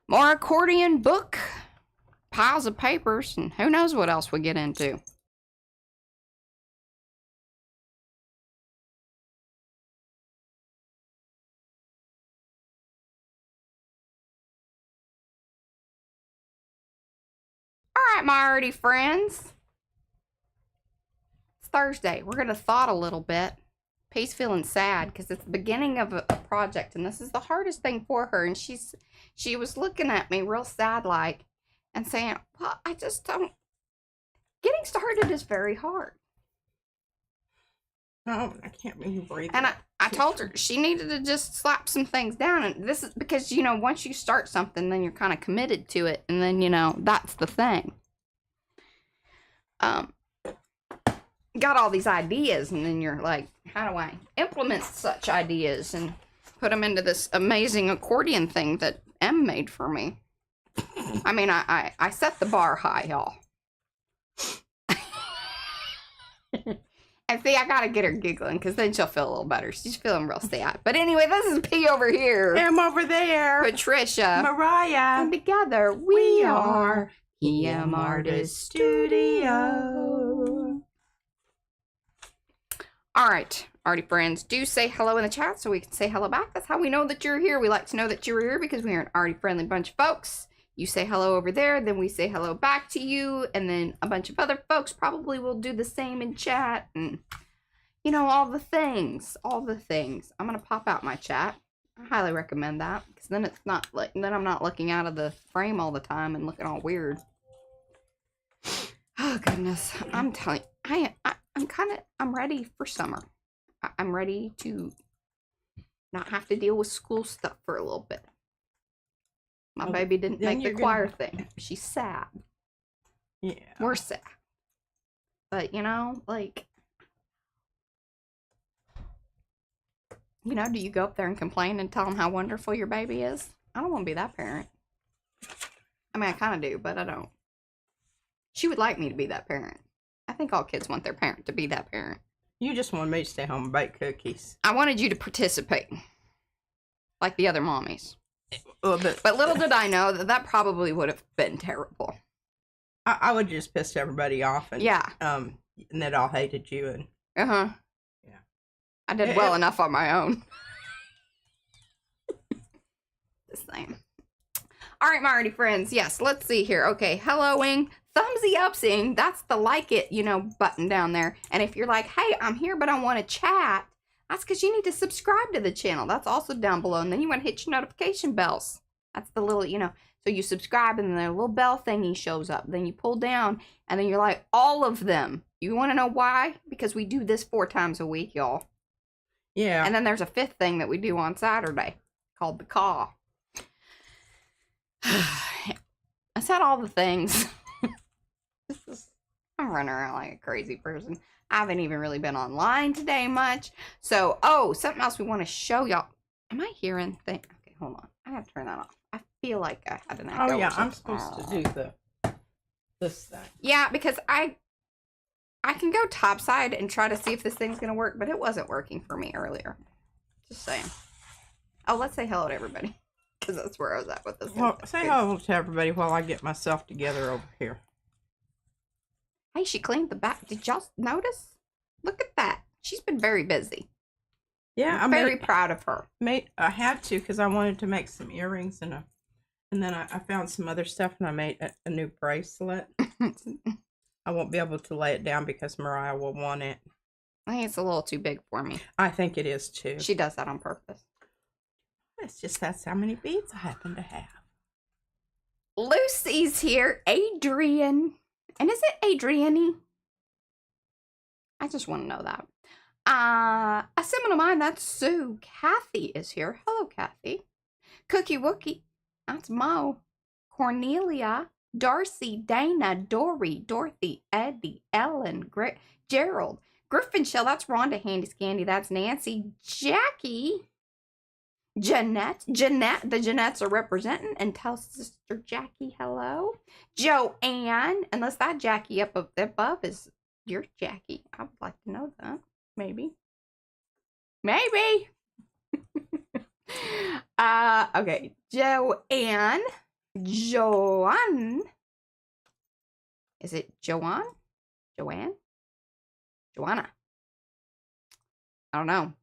more accordion book, piles of papers, and who knows what else we get into. Alright, my Arty friends. It's Thursday. We're going to thought a little bit. P's feeling sad because it's the beginning of a project, and this is the hardest thing for her. And she was looking at me real sad like and saying, well, I just don't. Getting started is very hard. No, I can't make breathe. And I told her she needed to just slap some things down. And this is because, you know, once you start something, then you're kind of committed to it. And then, you know, that's the thing. Got all these ideas, and then you're like, how do I implement such ideas and put them into this amazing accordion thing that M made for me? I mean, I set the bar high, y'all. And see, I gotta get her giggling, because then she'll feel a little better. She's feeling real sad. But anyway, this is P over here. M over there. Patricia. Mariah. And together, we are PM Artist Studio. All right, Arty friends, do say hello in the chat so we can say hello back. That's how we know that you're here. We like to know that you're here because we are an arty-friendly bunch of folks. You say hello over there, then we say hello back to you, and then a bunch of other folks probably will do the same in chat, and, you know, all the things, all the things. I'm going to pop out my chat. I highly recommend that, because then it's not like, then I'm not looking out of the frame all the time and looking all weird. Oh, goodness. I'm telling you, I'm ready for summer. I'm ready to not have to deal with school stuff for a little bit. My baby didn't make the choir thing. She's sad. Yeah. We're sad. But, you know, like, you know, do you go up there and complain and tell them how wonderful your baby is? I don't want to be that parent. I mean, I kind of do, but I don't. She would like me to be that parent. I think all kids want their parent to be that parent. You just wanted me to stay home and bake cookies. I wanted you to participate. Like the other mommies. But little did I know that probably would have been terrible. I would just piss everybody off. And, yeah. And they'd all hated you. And uh-huh. Yeah. I did well enough on my own. This thing. All right, my Arty friends. Yes, let's see here. Okay, helloing. Thumbsy upsing. That's the like it, you know, button down there. And if you're like, hey, I'm here, but I want to chat. That's because you need to subscribe to the channel. That's also down below. And then you want to hit your notification bells. That's the little, you know, so you subscribe and then the little bell thingy shows up. Then you pull down and then you're like, all of them. You want to know why? Because we do this 4 times a week, y'all. Yeah. And then there's a 5th thing that we do on Saturday called the call. I said all the things. I'm running around like a crazy person. I haven't even really been online today much. So, oh, something else we want to show y'all. Am I hearing things? Okay, hold on. I have to turn that off. I feel like I had an echo. Oh, yeah, I'm supposed to do this thing. Yeah, because I can go topside and try to see if this thing's going to work, but it wasn't working for me earlier. Just saying. Oh, let's say hello to everybody. Because that's where I was at with this. Well, say hello to everybody while I get myself together over here. Hey, she cleaned the back. Did y'all notice? Look at that. She's been very busy. Yeah, I'm very proud of her. I had to because I wanted to make some earrings and then I found some other stuff and I made a new bracelet. I won't be able to lay it down because Mariah will want it. I think it's a little too big for me. I think it is too. She does that on purpose. It's just that's how many beads I happen to have. Lucy's here. Adrian. And is it Adriani? I just want to know that. A similar mine, that's Sue. Kathy is here. Hello, Kathy. Cookie Wookie. That's Mo. Cornelia. Darcy. Dana. Dory. Dorothy. Eddie. Ellen. Gerald. Griffin Shell. That's Rhonda. Handy Scandy. That's Nancy. Jackie. Jeanette. The Jeanettes are representing. And tell Sister Jackie hello. Joanne. Unless that Jackie up above is your Jackie. I would like to know that. Maybe. Okay. Joanne. Joanne. Is it Joanne? Joanne? Joanna. I don't know. I'm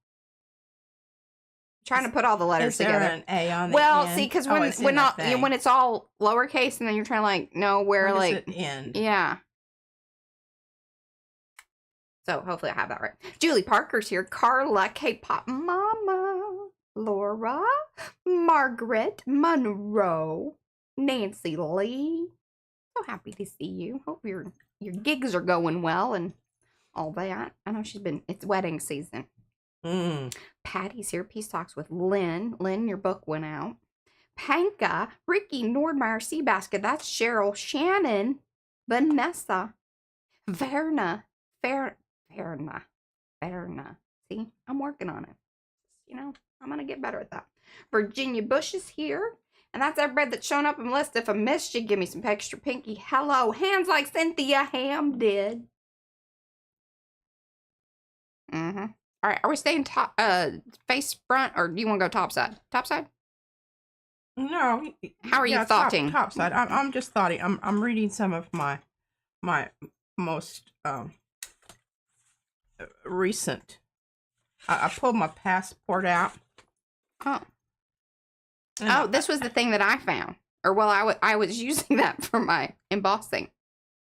trying to put all the letters together. An A on the well, end? see, because Oh, when it's all lowercase and then you're trying to like know where does like it end? Yeah. So hopefully I have that right. Julie Parker's here. Carla, K-pop Mama, Laura, Margaret, Monroe, Nancy Lee. So happy to see you. Hope your gigs are going well and all that. I know it's wedding season. Patty's here. Peace Talks with Lynn. Lynn, your book went out. Panka, Ricky, Nordmeyer, Seabasket. That's Cheryl, Shannon, Vanessa, Verna, Verna. See, I'm working on it. You know, I'm going to get better at that. Virginia Bush is here. And that's everybody that's shown up in the list. If I missed you, give me some extra pinky. Hello. Hands like Cynthia Ham did. All right. Are we staying top, face front, or do you want to go top side? Top side? No. How are you thoughting? Top side. I'm just thoughting. I'm reading some of my most recent. I pulled my passport out. Oh, this was the thing that I found. Or, well, I was using that for my embossing.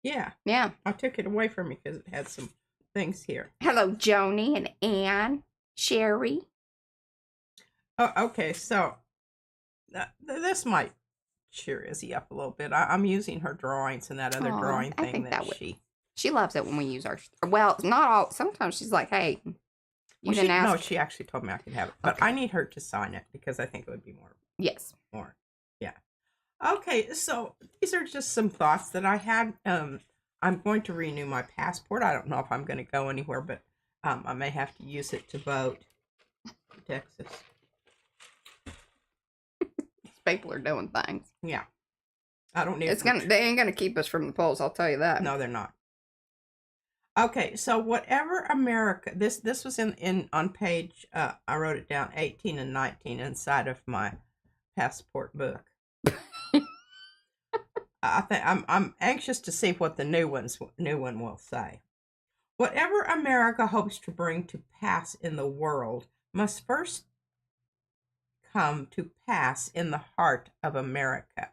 Yeah. Yeah. I took it away from me because it had some things here. Hello, Joni and Anne, Sherry. Oh, okay. So, this might cheer Izzy up a little bit. I'm using her drawings and that other drawing thing She loves it when we use our... Well, not all... Sometimes she's like, hey, you didn't ask. No, she actually told me I could have it. But okay. I need her to sign it because I think it would be more... Yes. More. Yeah. Okay, so these are just some thoughts that I had. I'm going to renew my passport. I don't know if I'm going to go anywhere, but I may have to use it to vote in Texas. People are doing things. Yeah. I don't need They ain't gonna keep us from the polls, I'll tell you that. No, they're not. Okay, so whatever America, this was in on page, I wrote it down, 18 and 19 inside of my passport book. I think I'm anxious to see what the new one will say. Whatever America hopes to bring to pass in the world must first come to pass in the heart of America.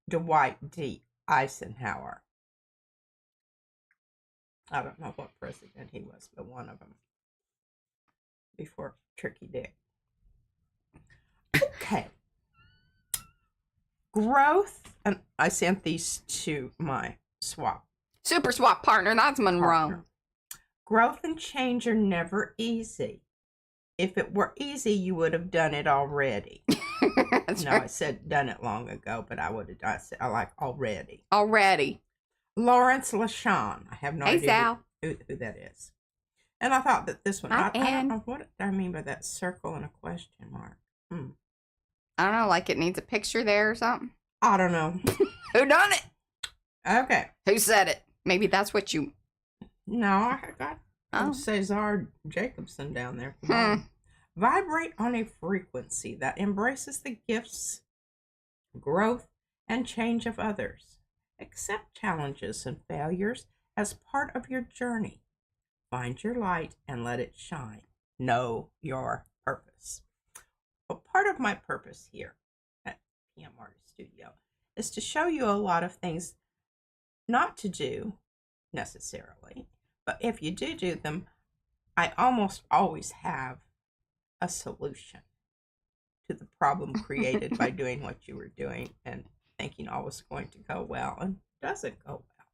Dwight D. Eisenhower. I don't know what president he was, but one of them. Before Tricky Dick. Okay. Growth, and I sent these to my super swap partner. That's Monroe. Growth and change are never easy. If it were easy, you would have done it already. That's no, right. I said done it long ago, but I said I like already. Already. Lawrence LaShawn. I have no idea who that is. And I thought that this one, I don't know what I mean by that circle and a question mark. I don't know, like it needs a picture there or something. I don't know. Who done it? Okay. Who said it? Maybe that's what you... No, I got Cesar Jacobson down there. Vibrate on a frequency that embraces the gifts, growth, and change of others. Accept challenges and failures as part of your journey. Find your light and let it shine. Know your purpose. Well, part of my purpose here at PM Artist Studio is to show you a lot of things not to do necessarily, but if you do them, I almost always have a solution to the problem created by doing what you were doing and thinking all was going to go well and doesn't go well.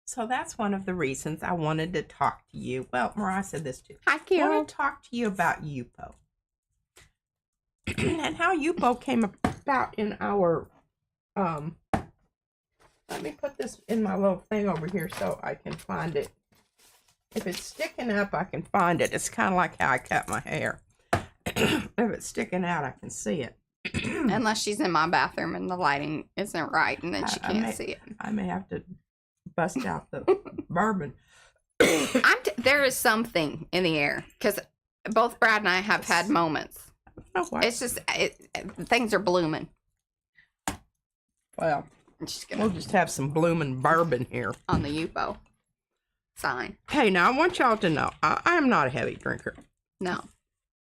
So that's one of the reasons I wanted to talk to you. Well, Mariah said this too. Hi, Carol. I want to talk to you about Yupo and how Yupo came about in our, let me put this in my little thing over here so I can find it. If it's sticking up, I can find it. It's kind of like how I cut my hair. If it's sticking out, I can see it. Unless she's in my bathroom and the lighting isn't right and then she can't see it. I may have to bust out the bourbon. There is something in the air because both Brad and I have had moments. Oh, it's just, things are blooming. Well, I'm just gonna we'll just have some blooming bourbon here. on the Yupo sign. Hey, now I want y'all to know, I am not a heavy drinker. No.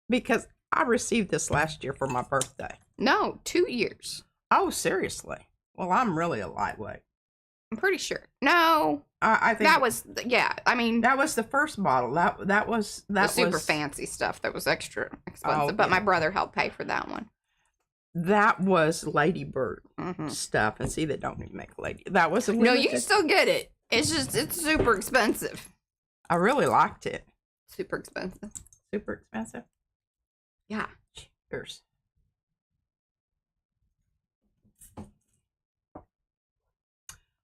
Because I received this last year for my birthday. No, 2 years. Oh, seriously? Well, I'm really a lightweight. I'm pretty sure. No. I think that was, yeah, I mean. That was the first bottle. That was the super fancy stuff that was extra expensive. Oh, but yeah. my brother helped pay for that one. That was Lady Bird stuff. And see, they don't even make Lady. That was a limited. No, you can still get it. It's just, it's super expensive. I really liked it. Super expensive. Super expensive? Yeah. Cheers.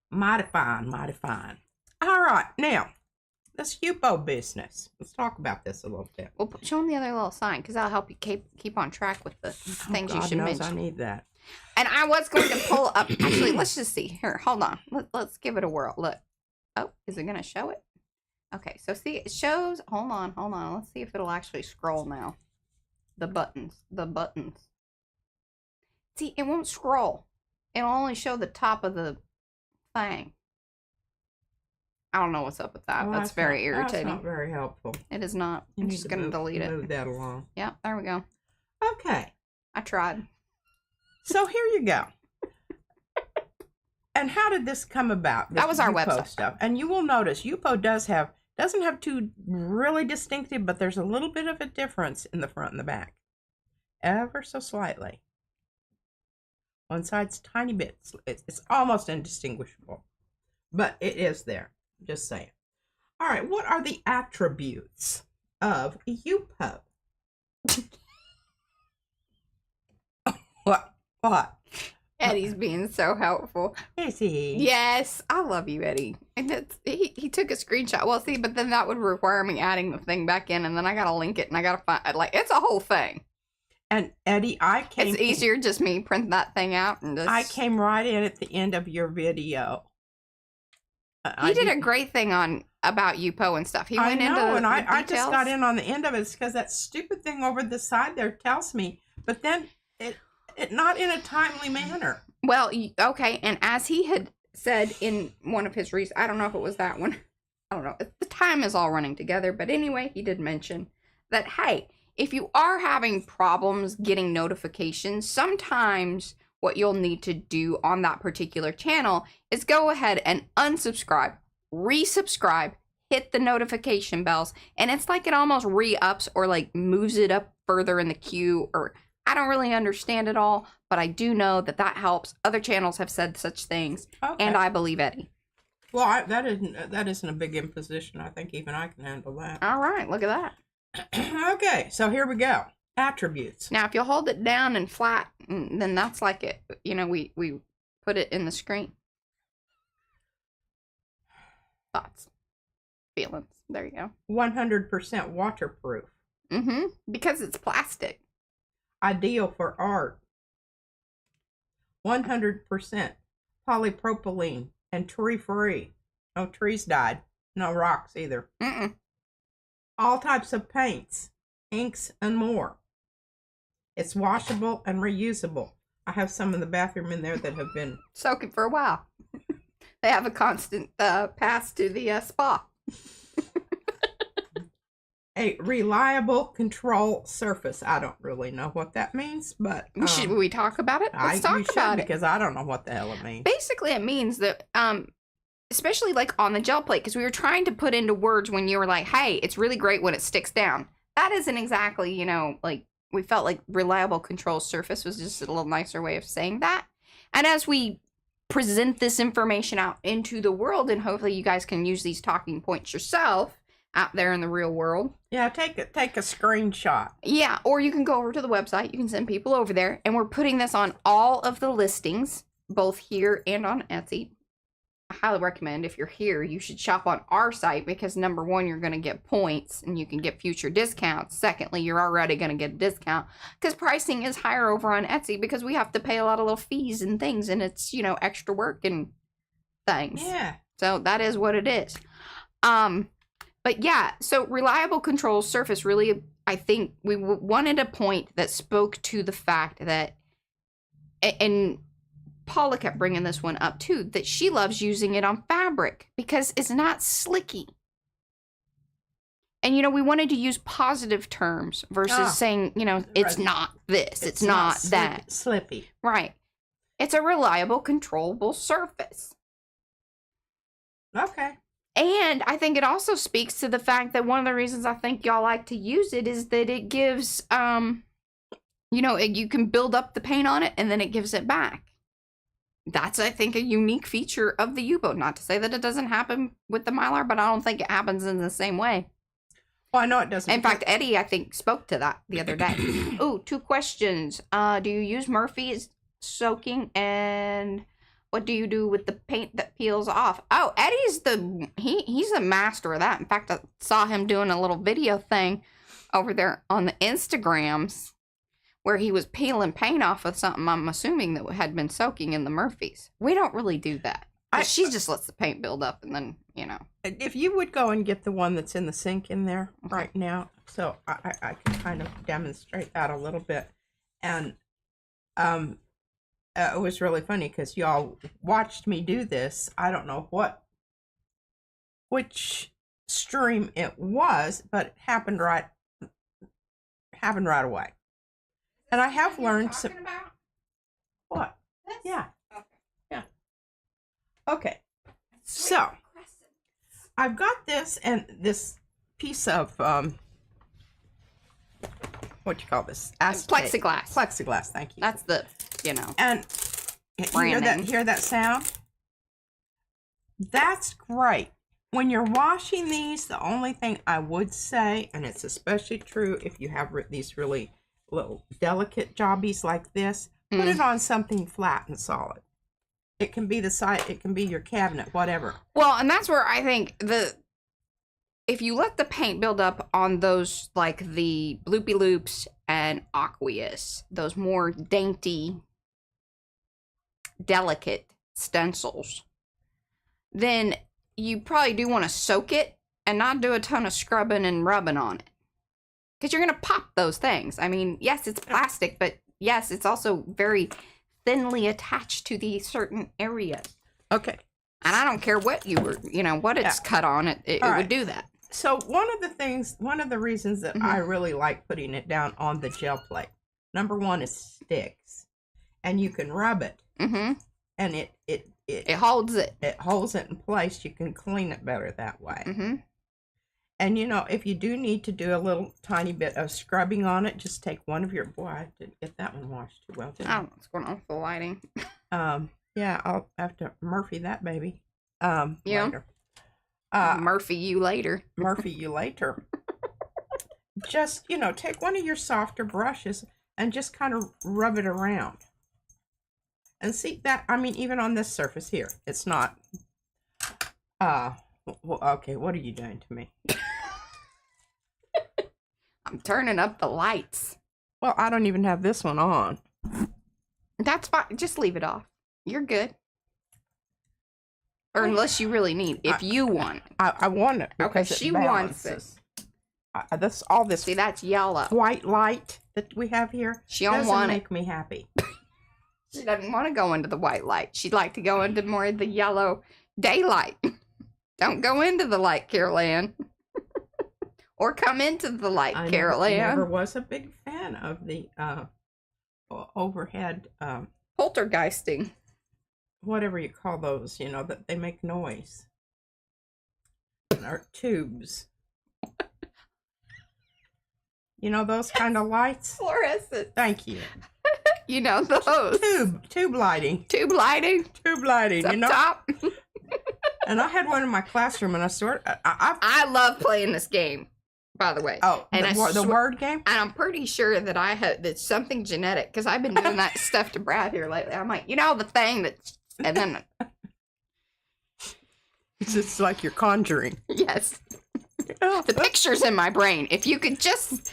Mighty fine, mighty fine. All right, now, this Yupo business. Let's talk about this a little bit. Well, show them the other little sign, because that'll help you keep on track with the things God you should knows mention. I need that. And I was going to pull up, actually, let's just see. Here, hold on. Let's give it a whirl. Look. Oh, is it going to show it? Okay, so see, it shows, hold on. Let's see if it'll actually scroll now. The buttons. See, it won't scroll. It'll only show the top of the thing. I don't know what's up with that. Well, that's very irritating. That's not very helpful. It is not. I'm just going to delete it. Move that along. Yeah, there we go. Okay. I tried. So here you go. And how did this come about? That was our Yupo website stuff. And you will notice Yupo doesn't have two really distinctive, but there's a little bit of a difference in the front and the back. Ever so slightly. One side's tiny bit. It's almost indistinguishable. But it is there. Just saying. All right, what are the attributes of Yupo? What? Eddie's being so helpful. Is he? Yes, I love you, Eddie. And he took a screenshot. Well, see, but then that would require me adding the thing back in, and then I gotta link it, and I gotta find, like, it's a whole thing. And Eddie, It's easier just me print that thing out and just. I came right in at the end of your video. He did a great thing about Yupo and stuff. He went into and I details. just got in on the end of it. It's because that stupid thing over the side there tells me, but then it not in a timely manner. Well, okay, and as he had said in one of his I don't know if it was that one. I don't know. The time is all running together, but anyway, he did mention that, hey, if you are having problems getting notifications, sometimes what you'll need to do on that particular channel is go ahead and unsubscribe, resubscribe, hit the notification bells, and it's like it almost re-ups or like moves it up further in the queue, or I don't really understand it all, but I do know that helps. Other channels have said such things, and I believe Eddie. Well, that isn't a big imposition. I think even I can handle that. All right, look at that. Okay, so here we go. Attributes. Now, if you'll hold it down and flat, then that's like it. You know, we put it in the screen. Thoughts, feelings. There you go. 100% waterproof. Because it's plastic. Ideal for art. 100% polypropylene and tree-free. No trees died. No rocks either. All types of paints, inks, and more. It's washable and reusable. I have some in the bathroom in there that have been soaking for a while. They have a constant pass to the spa. A reliable control surface. I don't really know what that means, but should we talk about it? Let's talk about it, because I don't know what the hell it means. Basically, it means that especially like on the gel plate, because we were trying to put into words when you were like, hey, it's really great when it sticks down. That isn't exactly, you know, like, we felt like reliable control surface was just a little nicer way of saying that. And as we present this information out into the world, and hopefully you guys can use these talking points yourself out there in the real world. Yeah, take a screenshot. Yeah, or you can go over to the website. You can send people over there. And we're putting this on all of the listings, both here and on Etsy. I highly recommend, if you're here, you should shop on our site, because number one, you're going to get points and you can get future discounts. Secondly, you're already going to get a discount because pricing is higher over on Etsy, because we have to pay a lot of little fees and things, and it's, you know, extra work and things. Yeah. So that is what it is. But yeah, so reliable control surface, really, I think we wanted a point that spoke to the fact that, and Paula kept bringing this one up too, that she loves using it on fabric because it's not slicky. And, you know, we wanted to use positive terms versus saying, you know, it's not this, it's not that. Slippy. Right. It's a reliable, controllable surface. Okay. And I think it also speaks to the fact that one of the reasons I think y'all like to use it is that it gives, you know, you can build up the paint on it and then it gives it back. That's, I think, a unique feature of the Yupo. Not to say that it doesn't happen with the Mylar, but I don't think it happens in the same way. Well, I know it doesn't. In fact, Eddie, I think, spoke to that the other day. Ooh, 2 questions. Do you use Murphy's soaking, and what do you do with the paint that peels off? Oh, Eddie's he's a master of that. In fact, I saw him doing a little video thing over there on the Instagrams where he was peeling paint off of something, I'm assuming, that had been soaking in the Murphy's. We don't really do that. She just lets the paint build up and then, you know. If you would go and get the one that's in the sink in there right now, so I can kind of demonstrate that a little bit. And it was really funny because y'all watched me do this. I don't know which stream it was, but it happened right away. And I have learned some. What? Yeah. Yeah. Okay. So I've got this and this piece of what you call this? Plexiglass. Plexiglass. Thank you. That's the, you know. And hear that sound? That's great. When you're washing these, the only thing I would say, and it's especially true if you have these really little delicate jobbies like this, put it on something flat and solid. It can be the side, it can be your cabinet, whatever. Well, and that's where I think if you let the paint build up on those, like the Bloopy Loops and Aqueous, those more dainty, delicate stencils, then you probably do want to soak it and not do a ton of scrubbing and rubbing on it. Because you're going to pop those things. I mean, yes, it's plastic, but yes, it's also very thinly attached to these certain areas. Okay. And I don't care what what it's cut on, it would do that. So one of the reasons that I really like putting it down on the gel plate, number one, is sticks. And you can rub it. And it holds it. It holds it in place. You can clean it better that way. And, you know, if you do need to do a little tiny bit of scrubbing on it, just take one of your... Boy, I didn't get that one washed too well, did I? I don't know what's going on with the lighting. Yeah, I'll have to Murphy that baby. Later. Murphy you later. Murphy you later. Just, you know, take one of your softer brushes and just kind of rub it around. And see that, I mean, even on this surface here, it's not... well, okay, what are you doing to me? I'm turning up the lights. Well, I don't even have this one on. That's fine. Just leave it off. You're good. Or unless you really need. If you want it. I want it. Okay, she wants it. That's all this. See, that's yellow. White light that we have here. She don't want it. Make me happy. She doesn't want to go into the white light. She'd like to go into more of the yellow daylight. Don't go into the light, Carol Ann. Or come into the light, Carol Ann. I never was a big fan of the overhead... poltergeisting. Whatever you call those, you know, that they make noise. Or tubes. You know, those kind of lights? Fluorescent. Thank you. You know those. Tube lighting. Tube lighting. Tube lighting, It's you know? up top. And I had one in my classroom, and I love playing this game, by the way. Oh, and the word game? And I'm pretty sure that that's something genetic, because I've been doing that stuff to Brad here lately. I'm like, you know, the thing that's... And then... It's just like you're conjuring. Yes. The picture's in my brain. If you could just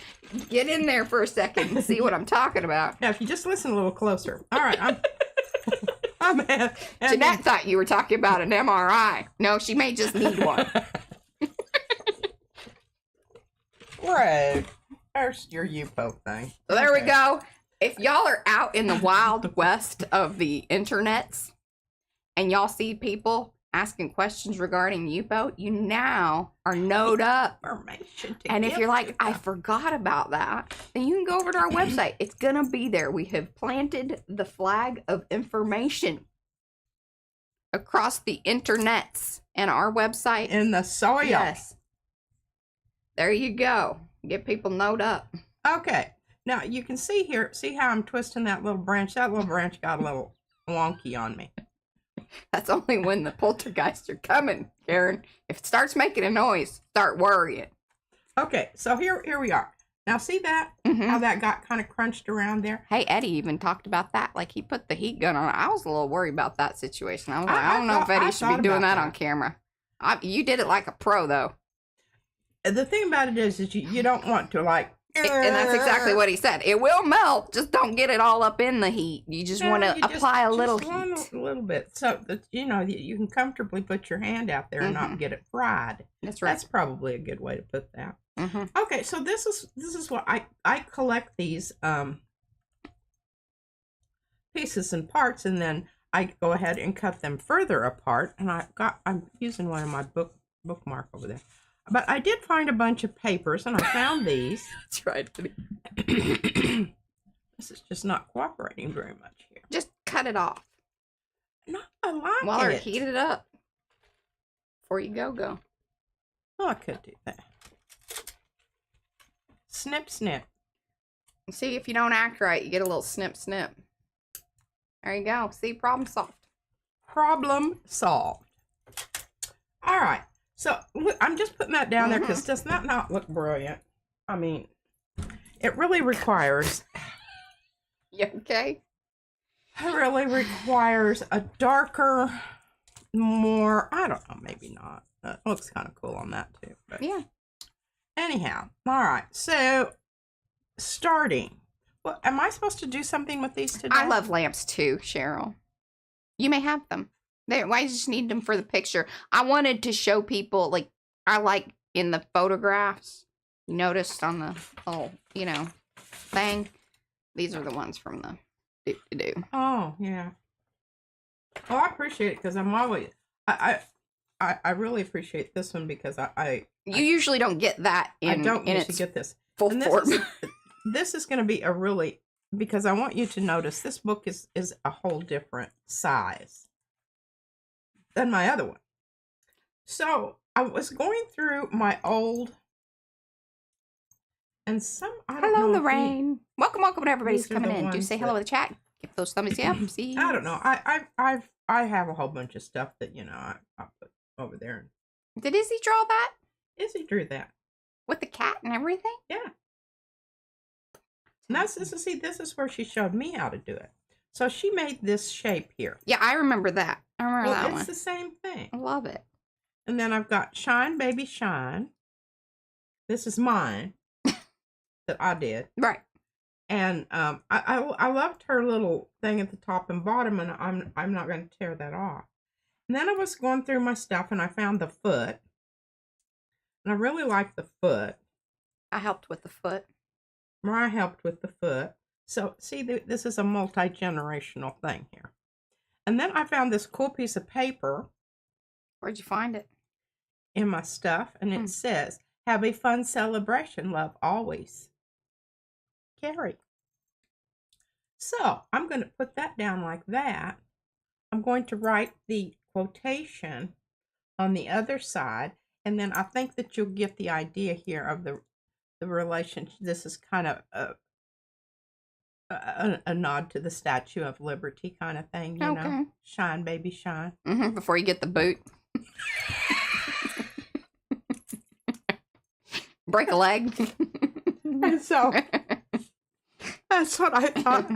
get in there for a second and see what I'm talking about. Yeah, if you just listen a little closer. All right, Jeanette thought you were talking about an MRI. No, she may just need one. Right. There's your Yupo thing. So there we go. If y'all are out in the wild west of the internets and y'all see people asking questions regarding Yupo, you now are knowed up. And if you're like, I forgot about that, then you can go over to our website. It's going to be there. We have planted the flag of information across the internets and our website. In the soil. Yes. There you go. Get people knowed up. Okay. Now, you can see here, see how I'm twisting that little branch? That little branch got a little wonky on me. That's only when the poltergeists are coming, Karen. If it starts making a noise, start worrying. Okay, so here we are. Now, see that? How that got kind of crunched around there? Hey, Eddie even talked about that. Like, he put the heat gun on it. I was a little worried about that situation. I was like, I don't know if Eddie should be doing that on camera. You did it like a pro, though. The thing about it is you don't want to, like... And that's exactly what he said. It will melt. Just don't get it all up in the heat. You just want to apply a little heat. A little bit. So, that, you know, you can comfortably put your hand out there and not get it fried. That's right. That's probably a good way to put that. Okay, so this is what I collect these pieces and parts, and then I go ahead and cut them further apart. And I'm using one of my bookmark over there. But I did find a bunch of papers, and I found these. That's right. This is just not cooperating very much here. Just cut it off. No, I like While it. they're heated up. Before you go. Oh, I could do that. Snip, snip. See, if you don't act right, you get a little snip, snip. There you go. See, problem solved. Problem solved. All right. So I'm just putting that down there because does that not look brilliant? I mean, it really requires... You okay? It really requires a darker, more... I don't know, maybe not. It looks kind of cool on that too. But yeah. Anyhow, all right. So, starting. Well, am I supposed to do something with these today? I love lamps too, Cheryl. You may have them. Why just need them for the picture? I wanted to show people, like, I like in the photographs, you noticed on the whole, you know, thing. These are the ones from the do-do-do. Oh, yeah. Oh, I appreciate it because I'm always, I really appreciate this one because you usually don't get that in, I don't in usually get this. Full form. This is going to be a really, because I want you to notice this book is a whole different size than my other one. So I was going through my old and some I don't hello, know Lorraine. Welcome to everybody's coming in. Do say hello in that, the chat. Give those thumbs up. See. I don't know. I have a whole bunch of stuff that I put over there. Did Izzy draw that? Izzy drew that with the cat and everything. Yeah. And this is where she showed me how to do it. So she made this shape here. Yeah, I remember that. I remember that one. It's the same thing. I love it. And then I've got Shine Baby Shine. This is mine that I did. Right. And I loved her little thing at the top and bottom, and I'm not going to tear that off. And then I was going through my stuff, and I found the foot. And I really like the foot. I helped with the foot. Mariah helped with the foot. So, see, this is a multi-generational thing here. And then I found this cool piece of paper. Where'd you find it? In my stuff. And it says, have a fun celebration, love always. Carrie. So, I'm going to put that down like that. I'm going to write the quotation on the other side. And then I think that you'll get the idea here of the relationship. This is kind of a nod to the Statue of Liberty kind of thing, you know. Shine, baby, shine. Before you get the boot. Break a leg. And so that's what I thought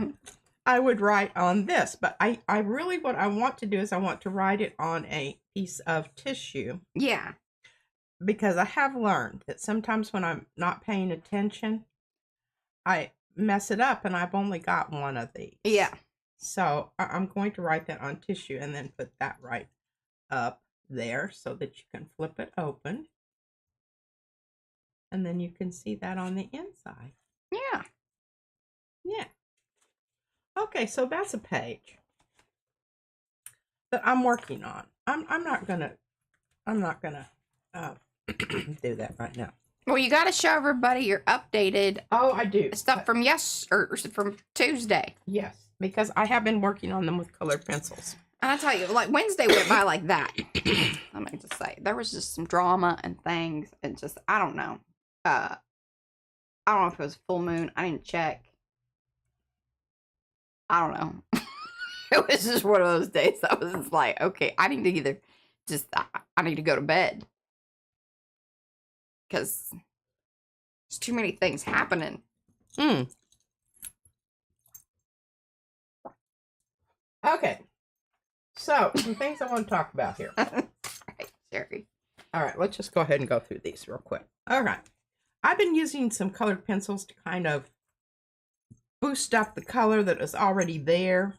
I would write on this. But I really, what I want to do is I want to write it on a piece of tissue. Yeah. Because I have learned that sometimes when I'm not paying attention, I mess it up, and I've only got one of these. Yeah. So I'm going to write that on tissue and then put that right up there so that you can flip it open. And then you can see that on the inside. Yeah. Yeah. Okay, so that's a page that I'm working on. I'm not gonna do that right now. Well, you got to show everybody your updated. Oh, I do stuff from from Tuesday. Yes, because I have been working on them with colored pencils. And I tell you, like Wednesday went by like that. Let me just say, there was just some drama and things, and just I don't know. I don't know if it was full moon. I didn't check. I don't know. It was just one of those days that was just like, okay, I need to either just I need to go to bed because there's too many things happening. Okay, so some things I want to talk about here. Right, Sherry. All right, let's just go ahead and go through these real quick. All right, I've been using some colored pencils to kind of boost up the color that is already there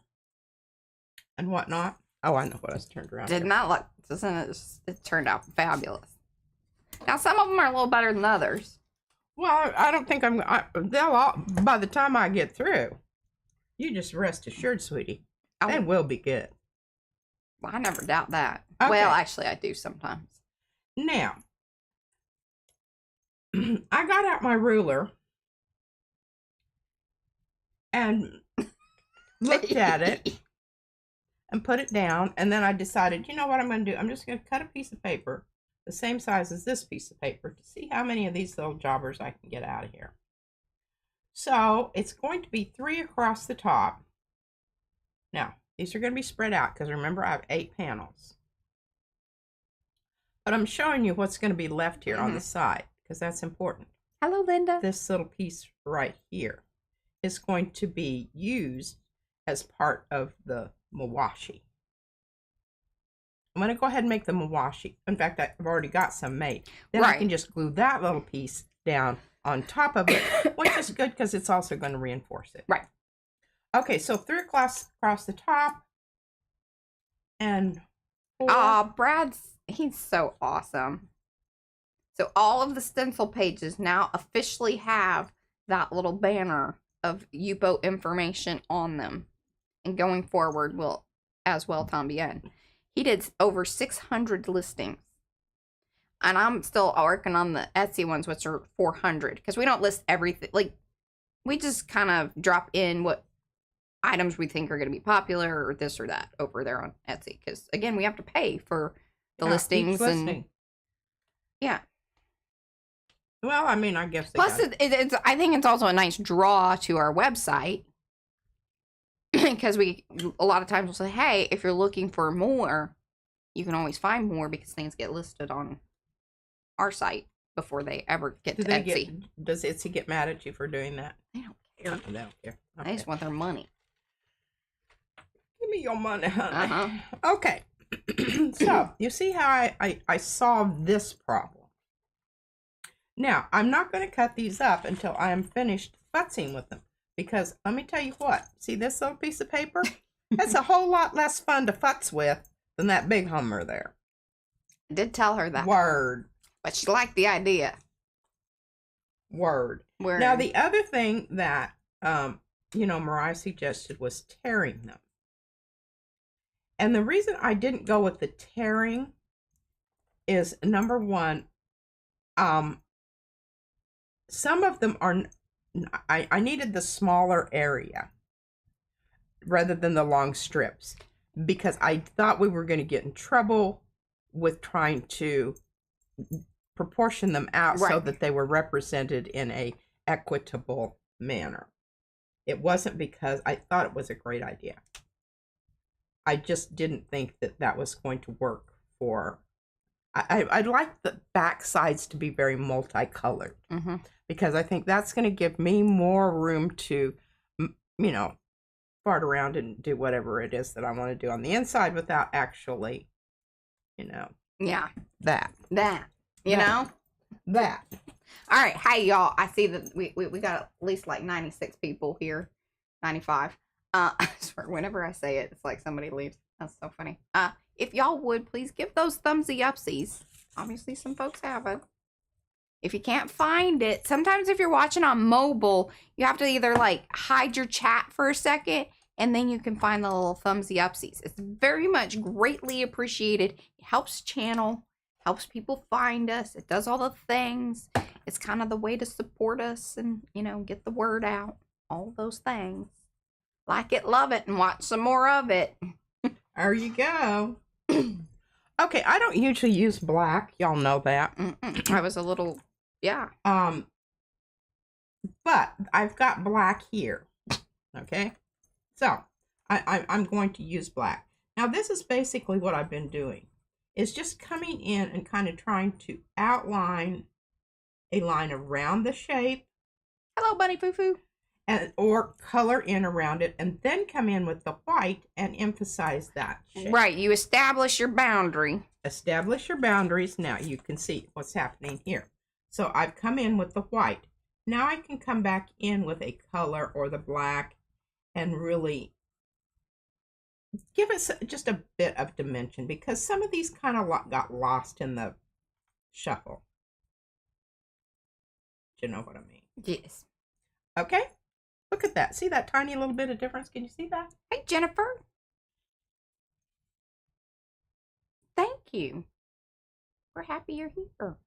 and whatnot. Oh, I know what I was turned around. Did not look, it turned out fabulous. Now, some of them are a little better than others. Well, I don't think they'll all, by the time I get through, you just rest assured, sweetie, they will be good. Well, I never doubt that. Okay. Well, actually, I do sometimes. Now, I got out my ruler and looked at it and put it down, and then I decided, you know what I'm going to do? I'm just going to cut a piece of paper the same size as this piece of paper to see how many of these little jobbers I can get out of here. So it's going to be 3 across the top. Now, these are going to be spread out because remember I have 8 panels. But I'm showing you what's going to be left here on the side because that's important. Hello, Linda. This little piece right here is going to be used as part of the mawashi. I'm going to go ahead and make the mawashi. In fact, I've already got some made. Then I can just glue that little piece down on top of it, which is good because it's also going to reinforce it. Right. Okay, so 3 across the top. And 4. He's so awesome. So all of the stencil pages now officially have that little banner of Yupo information on them. And going forward will as well tambien. He did over 600 listings. And I'm still working on the Etsy ones, which are 400. Because we don't list everything. Like, we just kind of drop in what items we think are going to be popular or this or that over there on Etsy. Because, again, we have to pay for the listings. And yeah. Well, I mean, I guess. Plus, it's I think it's also a nice draw to our website. Because a lot of times we'll say, hey, if you're looking for more, you can always find more because things get listed on our site before they ever get to Etsy. Does Etsy get mad at you for doing that? They don't care. They don't care. Okay. They just want their money. Give me your money, honey. Okay. So, you see how I solved this problem. Now, I'm not going to cut these up until I am finished futzing with them. Because let me tell you what, see this little piece of paper? It's a whole lot less fun to futz with than that big Hummer there. I did tell her that. Word. But she liked the idea. Word. Now, the other thing that, Mariah suggested was tearing them. And the reason I didn't go with the tearing is, number one, some of them are... I needed the smaller area rather than the long strips because I thought we were going to get in trouble with trying to proportion them out so that they were represented in a equitable manner. It wasn't because I thought it was a great idea. I just didn't think that that was going to work for... I'd like the back sides to be very multicolored because I think that's going to give me more room to, fart around and do whatever it is that I want to do on the inside without actually, Yeah. That. All right. Hey, y'all. I see that we got at least like 96 people here. 95. I swear, whenever I say it, it's like somebody leaves. That's so funny. If y'all would, please give those thumbsy upsies. Obviously, some folks haven't. If you can't find it, sometimes if you're watching on mobile, you have to either, like, hide your chat for a second and then you can find the little thumbsy upsies. It's very much greatly appreciated. It helps channel, helps people find us. It does all the things. It's kind of the way to support us and, you know, get the word out. All those things. Like it, love it, and watch some more of it. There you go. Okay, I don't usually use black. Y'all know that. I was a little, yeah. But I've got black here. Okay, so I'm going to use black. Now this is basically what I've been doing. Is just coming in and kind of trying to outline a line around the shape. Hello, Bunny Foo Foo. And, or color in around it, and then come in with the white and emphasize that shape. Right, you establish your boundary. Establish your boundaries. Now you can see what's happening here. So I've come in with the white. Now I can come back in with a color or the black and really give us just a bit of dimension, because some of these kind of got lost in the shuffle. Do you know what I mean? Yes. Okay. Look at that. See that tiny little bit of difference? Can you see that? Hey, Jennifer. Thank you. We're happy you're here.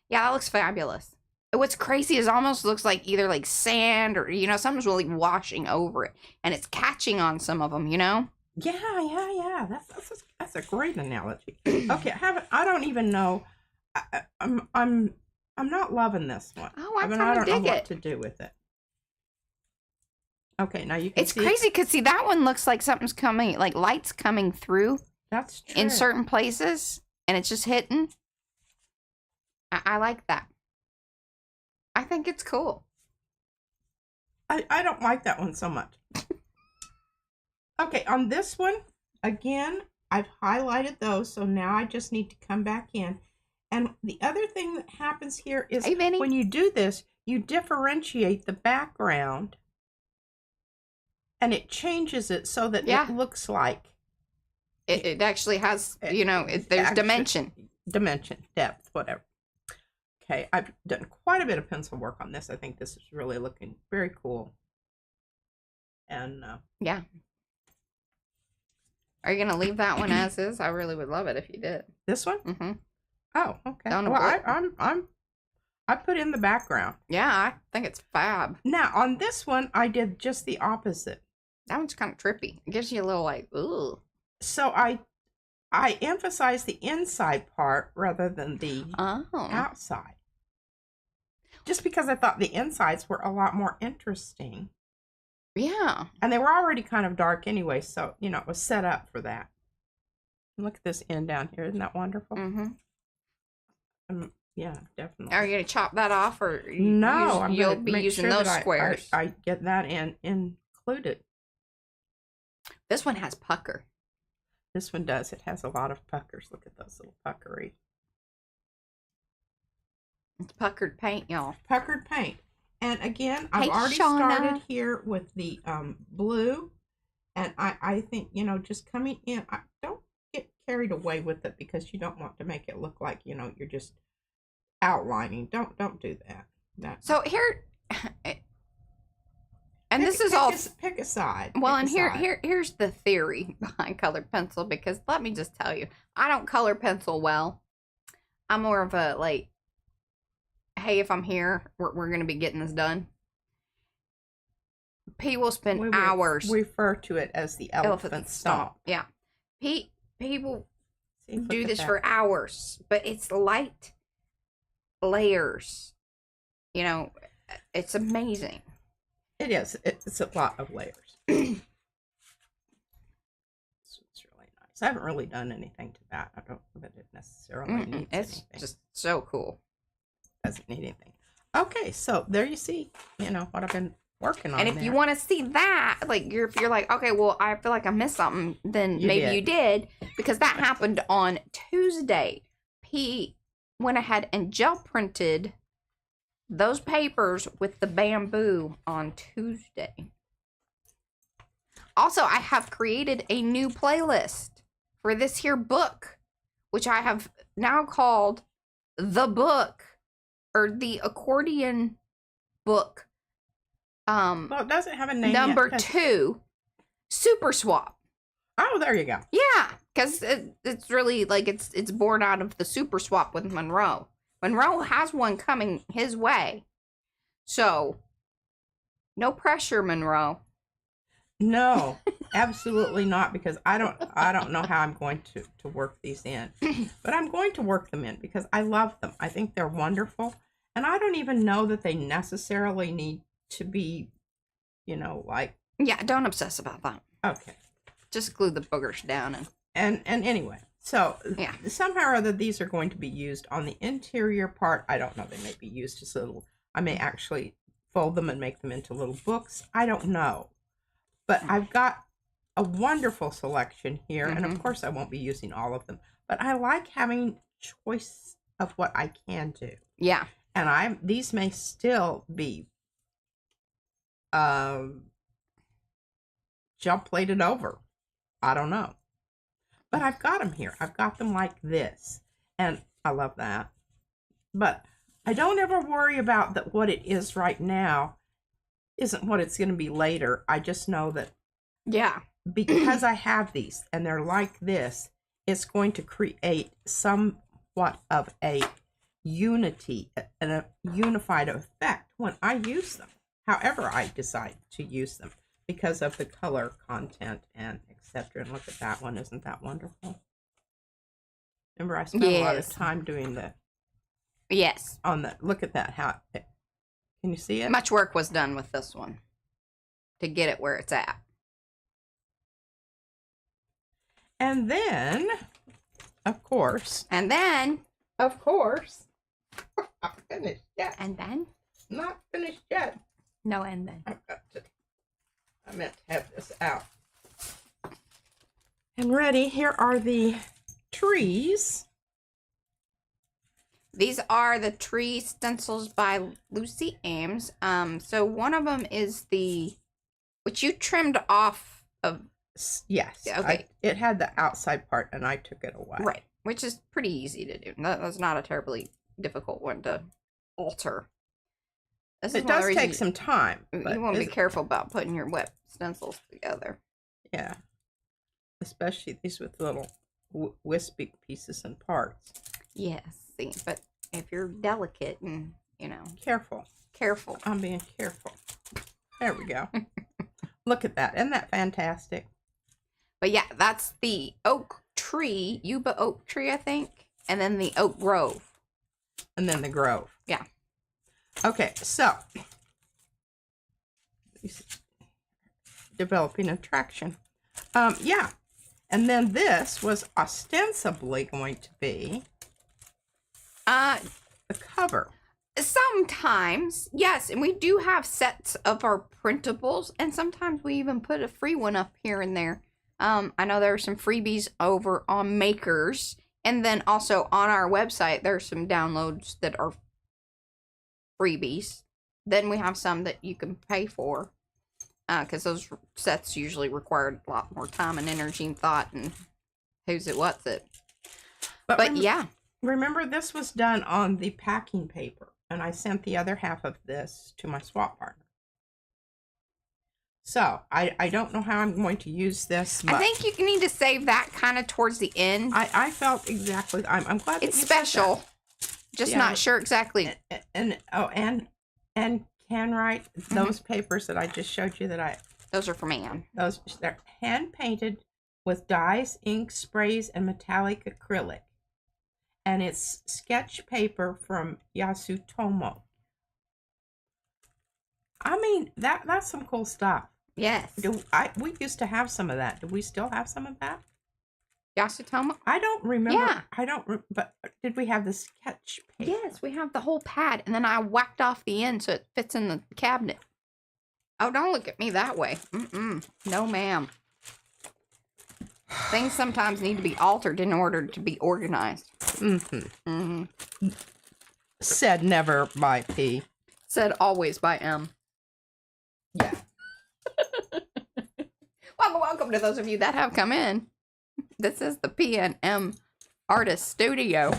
Yeah, that looks fabulous. What's crazy is it almost looks like either like sand or, you know, something's really washing over it. And it's catching on some of them, you know? Yeah. That's a great analogy. Okay, I don't even know. I'm not loving this one. Oh, I don't dig know what it. to do with it. Okay, now you can It's see. crazy because, see, that one looks like something's coming, like light's coming through. That's true. In certain places, and it's just hitting. I like that. I think it's cool. I don't like that one so much. Okay, on this one, again, I've highlighted those, so now I just need to come back in. And the other thing that happens here is when you do this, you differentiate the background, and it changes it so that it looks like it actually has, you know, there's dimension. Dimension, depth, whatever. Okay, I've done quite a bit of pencil work on this. I think this is really looking very cool. And yeah. Are you going to leave that one as is? I really would love it if you did. This one? Mm-hmm. Oh, okay. Well, I put in the background. Yeah, I think it's fab. Now, on this one, I did just the opposite. That one's kind of trippy. It gives you a little like, ooh. So I emphasize the inside part rather than the outside. Just because I thought the insides were a lot more interesting. Yeah. And they were already kind of dark anyway, so, you know, it was set up for that. Look at this end down here. Isn't that wonderful? Mm-hmm. Yeah, definitely. Are you going to chop that off, or you'll be using those squares? I get that included. This one has pucker. This one does. It has a lot of puckers. Look at those little puckery. It's puckered paint, y'all. Puckered paint. And again, I've already started here with the blue. And I think, you know, just coming in, don't get carried away with it, because you don't want to make it look like, you know, you're just outlining. Don't do that. So here, and this is all pick a side. Well, and here's the theory behind colored pencil, because let me just tell you, I don't color pencil well. I'm more of a like, hey, if I'm here, we're gonna be getting this done. P will spend hours. We refer to it as the elephant stomp. Yeah, P will do this for hours, but it's light layers. You know, it's amazing. It is. It's a lot of layers. It's really nice. I haven't really done anything to that. I don't know that it necessarily needs anything. It's just so cool. Doesn't need anything. Okay, so there you see, you know, what I've been working on. And if you want to see that, like, if you're like, okay, well, I feel like I missed something, then maybe you did, because that happened on Tuesday. P went ahead and gel printed those papers with the bamboo on Tuesday. Also, I have created a new playlist for this here book, which I have now called The Book, or the Accordion book. Well, it doesn't have a name number yet, 2. Super Swap. Oh, there you go. Yeah, because it's really like it's born out of the Super Swap with Monroe. Monroe has one coming his way. So, no pressure, Monroe. No, absolutely not, because I don't know how I'm going to work these in. But I'm going to work them in because I love them. I think they're wonderful. And I don't even know that they necessarily need to be, like... Yeah, don't obsess about that. Okay. Just glue the boogers down. And anyway, so yeah. Somehow or other these are going to be used on the interior part. I don't know. They may be used as little... I may actually fold them and make them into little books. I don't know. But I've got a wonderful selection here. And of course I won't be using all of them. But I like having choice of what I can do. Yeah. And these may still be jump plated over. I don't know. But I've got them here. I've got them like this. And I love that. But I don't ever worry about that what it is right now isn't what it's going to be later. I just know that because I have these and they're like this, it's going to create somewhat of a unity and a unified effect when I use them, however I decide to use them, because of the color content and etc. And look at that one. Isn't that wonderful? Remember, I spent a lot of time doing the look at that. Can you see it? Much work was done with this one to get it where it's at. And then, of course, not finished yet. And then? Not finished yet. No, and then. I meant to have this out. And ready, here are the trees. These are the tree stencils by Lucy Ames. So one of them is which you trimmed off of. Yes. Okay. It had the outside part and I took it away. Right. Which is pretty easy to do. That's not a terribly difficult one to alter. It does take some time. You want to be careful about putting your wet stencils together. Yeah. Especially these with little wispy pieces and parts. Yes. See, but if you're delicate and, Careful. I'm being careful. There we go. Look at that. Isn't that fantastic? But yeah, that's the oak tree, Yuba oak tree, I think. And then the oak grove. And then the grove. Yeah. Okay, so developing attraction. Yeah. And then this was ostensibly going to be the cover. Sometimes, yes, and we do have sets of our printables, and sometimes we even put a free one up here and there. I know there are some freebies over on Makers, and then also on our website there's some downloads that are freebies. Then we have some that you can pay for, because those sets usually require a lot more time and energy and thought and who's it, what's it. But yeah. Remember, this was done on the packing paper, and I sent the other half of this to my swap partner. So, I don't know how I'm going to use this. But I think you need to save that kind of towards the end. I felt exactly. I'm glad it's special. Just not sure exactly. And can write those papers that I just showed you those are from Anne. They're hand painted with dyes, ink, sprays, and metallic acrylic. And it's sketch paper from Yasutomo. I mean, that's some cool stuff. Yes. We used to have some of that. Do we still have some of that? Yasutomo? I don't remember. Yeah. But did we have the sketch paper? Yes, we have the whole pad, and then I whacked off the end so it fits in the cabinet. Oh, don't look at me that way. No, ma'am. Things sometimes need to be altered in order to be organized. Said never by P. Said always by M. Yeah. Welcome to those of you that have come in. This is the P&M Artist Studio.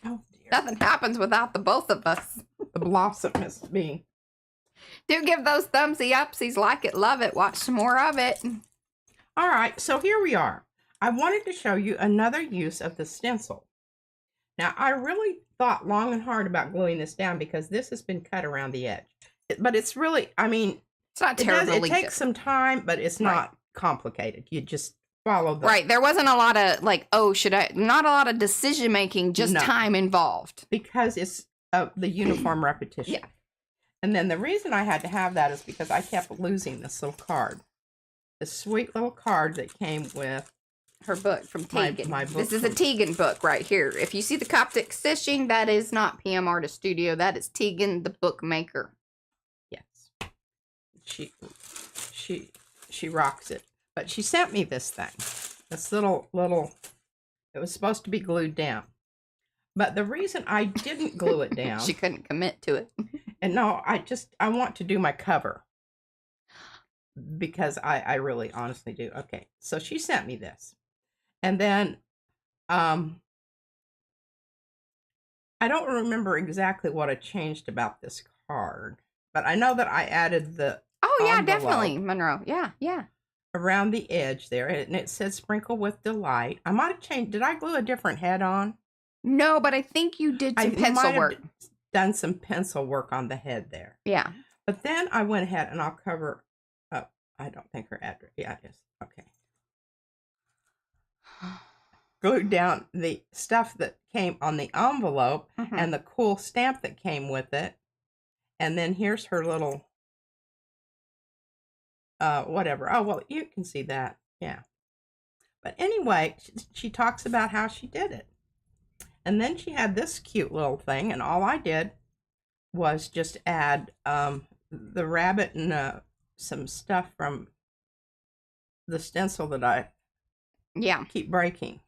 Oh dear. Nothing happens without the both of us. The blossom is being Do give those thumbsy upsies, like it, love it, watch some more of it. All right, so here we are. I wanted to show you another use of the stencil. Now, I really thought long and hard about gluing this down because this has been cut around the edge. But it's really, I mean, it's not terribly it takes some time, but it's not complicated. You just follow the... Right, there wasn't a lot of, like, oh, should I... Not a lot of decision-making, just time involved. Because it's the uniform repetition. Yeah. And then the reason I had to have that is because I kept losing this little card. This sweet little card that came with her book from Tegan. My book. This is a Tegan book right here. If you see the Coptic stitching, that is not PM Artist Studio. That is Tegan, the bookmaker. Yes. She rocks it. But she sent me this thing. This little, it was supposed to be glued down. But the reason I didn't glue it down. She couldn't commit to it. And no, I want to do my cover. Because I really honestly do. Okay, so she sent me this. And then, I don't remember exactly what I changed about this card. But I know that I added the definitely, Monroe. Yeah. Around the edge there. And it said sprinkle with delight. I might have changed. Did I glue a different head on? No, but I think you did some pencil work. Done some pencil work on the head there. Yeah. But then I went ahead and I'll cover up. I don't think her address. Yeah, it is. Okay. Glued down the stuff that came on the envelope and the cool stamp that came with it. And then here's her little whatever. Oh, well, you can see that. Yeah. But anyway, she talks about how she did it. And then she had this cute little thing, and all I did was just add the rabbit and some stuff from the stencil that I keep breaking.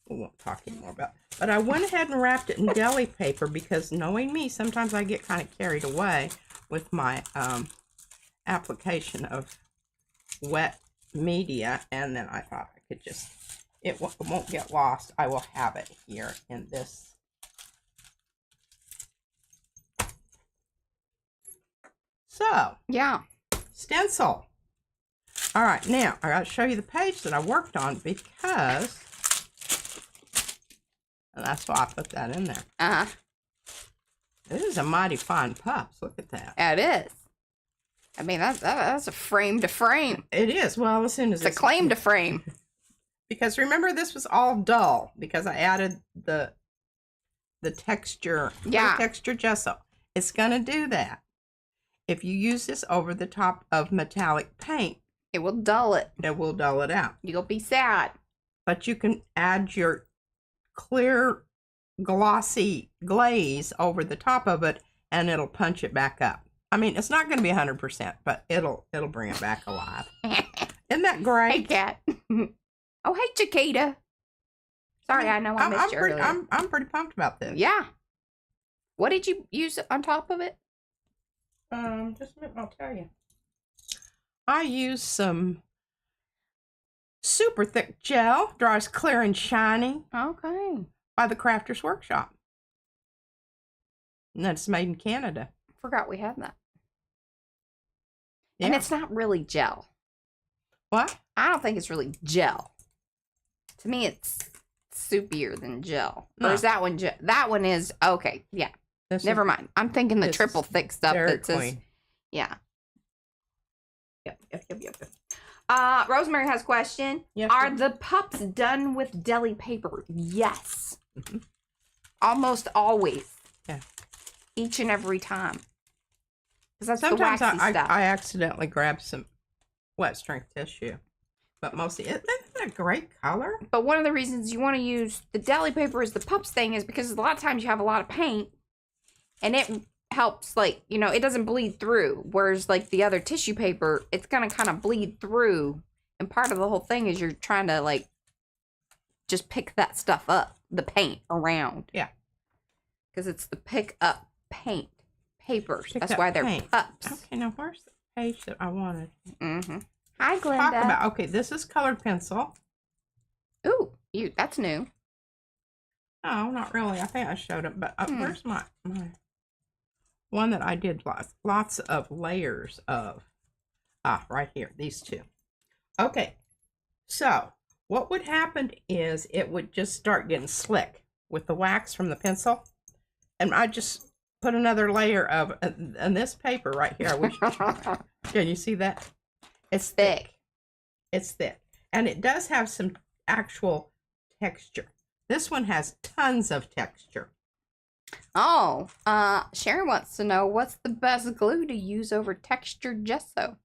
We won't talk anymore about it. But I went ahead and wrapped it in deli paper because knowing me, sometimes I get kind of carried away with my application of wet media, and then I thought I could just... It won't get lost. I will have it here in this. So. Yeah. Stencil. All right. Now, I got to show you the page that I worked on because. And that's why I put that in there. Uh-huh. This is a mighty fine pups. Look at that. It is. I mean, that's a frame to frame. It is. Well, as soon as it's a claim to frame. Because remember, this was all dull because I added the texture, texture gesso. It's going to do that. If you use this over the top of metallic paint, it will dull it. It will dull it out. You'll be sad. But you can add your clear, glossy glaze over the top of it, and it'll punch it back up. I mean, it's not going to be 100%, but it'll bring it back alive. Isn't that great? Hey, cat. Oh, hey, Chiquita. Sorry, I know I missed you earlier. I'm pretty pumped about this. Yeah. What did you use on top of it? Just a minute, I'll tell you. I used some super thick gel, dries clear and shiny. Okay. By the Crafter's Workshop. And that's made in Canada. Forgot we had that. Yeah. And it's not really gel. What? I don't think it's really gel. To me, it's soupier than gel. No. Or is that one gel? That one is, okay, yeah. Never mind. I'm thinking the triple thick stuff that says, yeah. Yep. Rosemary has a question. Yes, Are the pups done with deli paper? Yes. Mm-hmm. Almost always. Yeah. Each and every time. Because that's sometimes the waxy stuff. I accidentally grab some wet strength tissue. But mostly, isn't that a great color? But one of the reasons you want to use the deli paper as the pups thing is because a lot of times you have a lot of paint and it helps, like, you know, it doesn't bleed through. Whereas, like, the other tissue paper, it's going to kind of bleed through. And part of the whole thing is you're trying to, like, just pick that stuff up, the paint around. Yeah. Because it's the pick up paint papers. That's why they're pups. Okay, now where's the page that I wanted? Mm-hmm. Hi, Glenda. Okay, this is colored pencil. Ooh, that's new. No, not really. I think I showed it, but where's my one that I did lots of layers of. Right here, these two. Okay, so what would happen is it would just start getting slick with the wax from the pencil. And I just put another layer of, and this paper right here, I wish, can you see that? It's thick. It's thick. And it does have some actual texture. This one has tons of texture. Oh, Sharon wants to know, what's the best glue to use over textured gesso?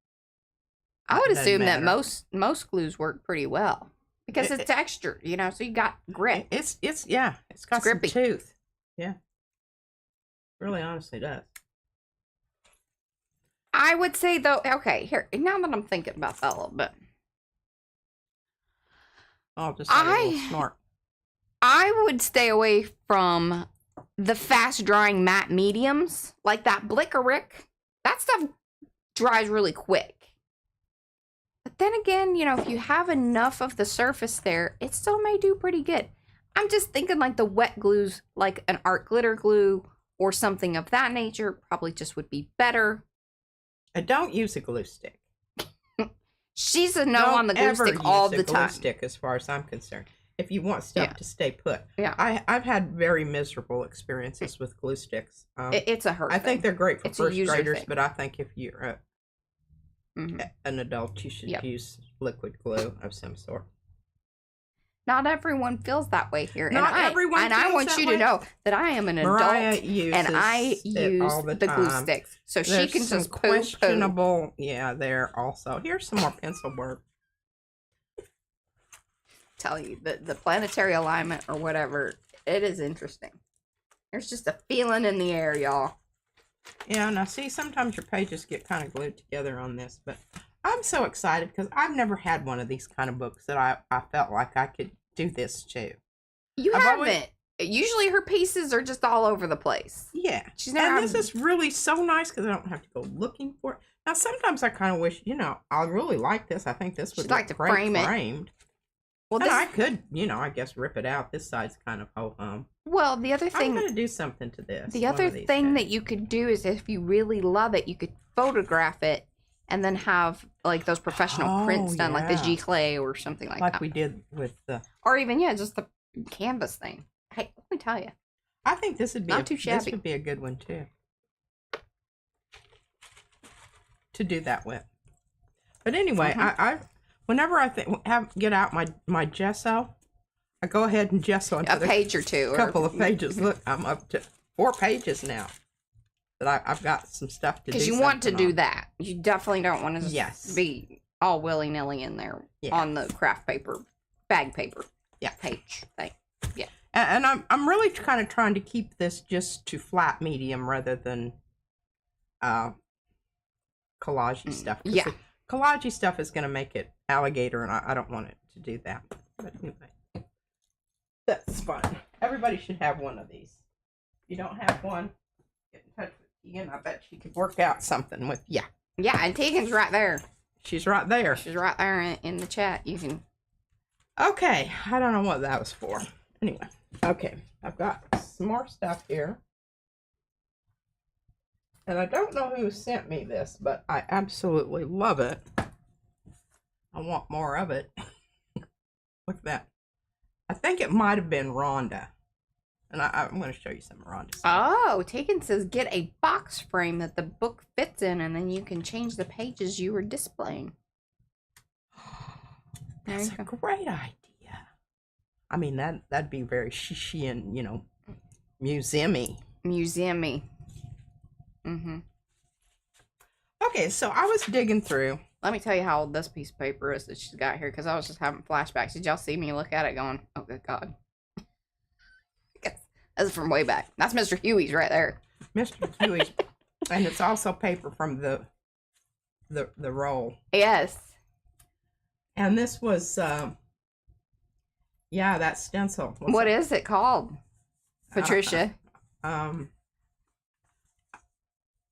I would assume that most glues work pretty well because it's textured, you know, so you got grip. It's got some tooth. Yeah. Really honestly does. I would say though, okay, here, now that I'm thinking about that a little bit. Oh, just a little snort. I would stay away from the fast drying matte mediums like that Blick. That stuff dries really quick. But then again, you know, if you have enough of the surface there, it still may do pretty good. I'm just thinking like the wet glues, like an art glitter glue or something of that nature, probably just would be better. I don't use a glue stick. She's a no on the glue stick all the time. Glue stick, as far as I'm concerned. If you want stuff to stay put. Yeah. I've had very miserable experiences with glue sticks. It's a hurt I think they're great for first graders, thing. but I think if you're an adult, you should use liquid glue of some sort. Not everyone feels that way here. Not everyone feels I want you to know that I am an Mariah adult uses and I use all the glue time. sticks. So There's she can some just questionable, there also. Here's some more pencil work. Tell you the planetary alignment or whatever, it is interesting. There's just a feeling in the air, y'all. Yeah, now see, sometimes your pages get kind of glued together on this, but I'm so excited because I've never had one of these kind of books that I felt like I could do this too. You haven't. Usually her pieces are just all over the place. Yeah. She's never and this is really so nice because I don't have to go looking for it. Now, sometimes I kind of wish, I really like this. I think this would like to frame framed. It. Well, I could, I guess rip it out. This side's kind of ho-hum. Well, the other thing... I'm going to do something to this. The other thing that you could do is if you really love it, you could photograph it and then have, like, those professional prints done, like the G-Clay or something like that. Like we did with the... Or even, just the canvas thing. Hey, let me tell you. I think this would be not too shabby. This would be a good one, too. To do that with. But anyway, whenever I get out my gesso, I go ahead and gesso a page or two. A couple of pages. Look, I'm up to 4 pages now. That I've got some stuff to do. Because you want to do that. You definitely don't want to just be all willy-nilly in there on the craft paper, bag paper. Yeah, page thing. Yeah. And I'm really kind of trying to keep this just to flat medium rather than collage-y stuff. Yeah. Collage-y stuff is going to make it alligator, and I don't want it to do that. But anyway, that's fun. Everybody should have one of these. If you don't have one, get in touch with Tegan. I bet she could work out something with you. Yeah, and Tegan's right there. She's right there. She's right there in the chat. You can... Okay, I don't know what that was for. Anyway, okay, I've got some more stuff here. And I don't know who sent me this, but I absolutely love it. I want more of it. Look at that. I think it might have been Rhonda. And I'm going to show you some Rhonda stuff. Oh, Tegan says get a box frame that the book fits in, and then you can change the pages you were displaying. That's a great idea. I mean, that'd be very shishy and, museum-y. Museum-y. Mm-hmm. Okay, so I was digging through. Let me tell you how old this piece of paper is that she's got here, because I was just having flashbacks. Did y'all see me look at it going, oh, good God. That's from way back. That's Mr. Huey's right there. Mr. Huey's. And it's also paper from the roll. Yes. And this was, that stencil. What is it called, Patricia?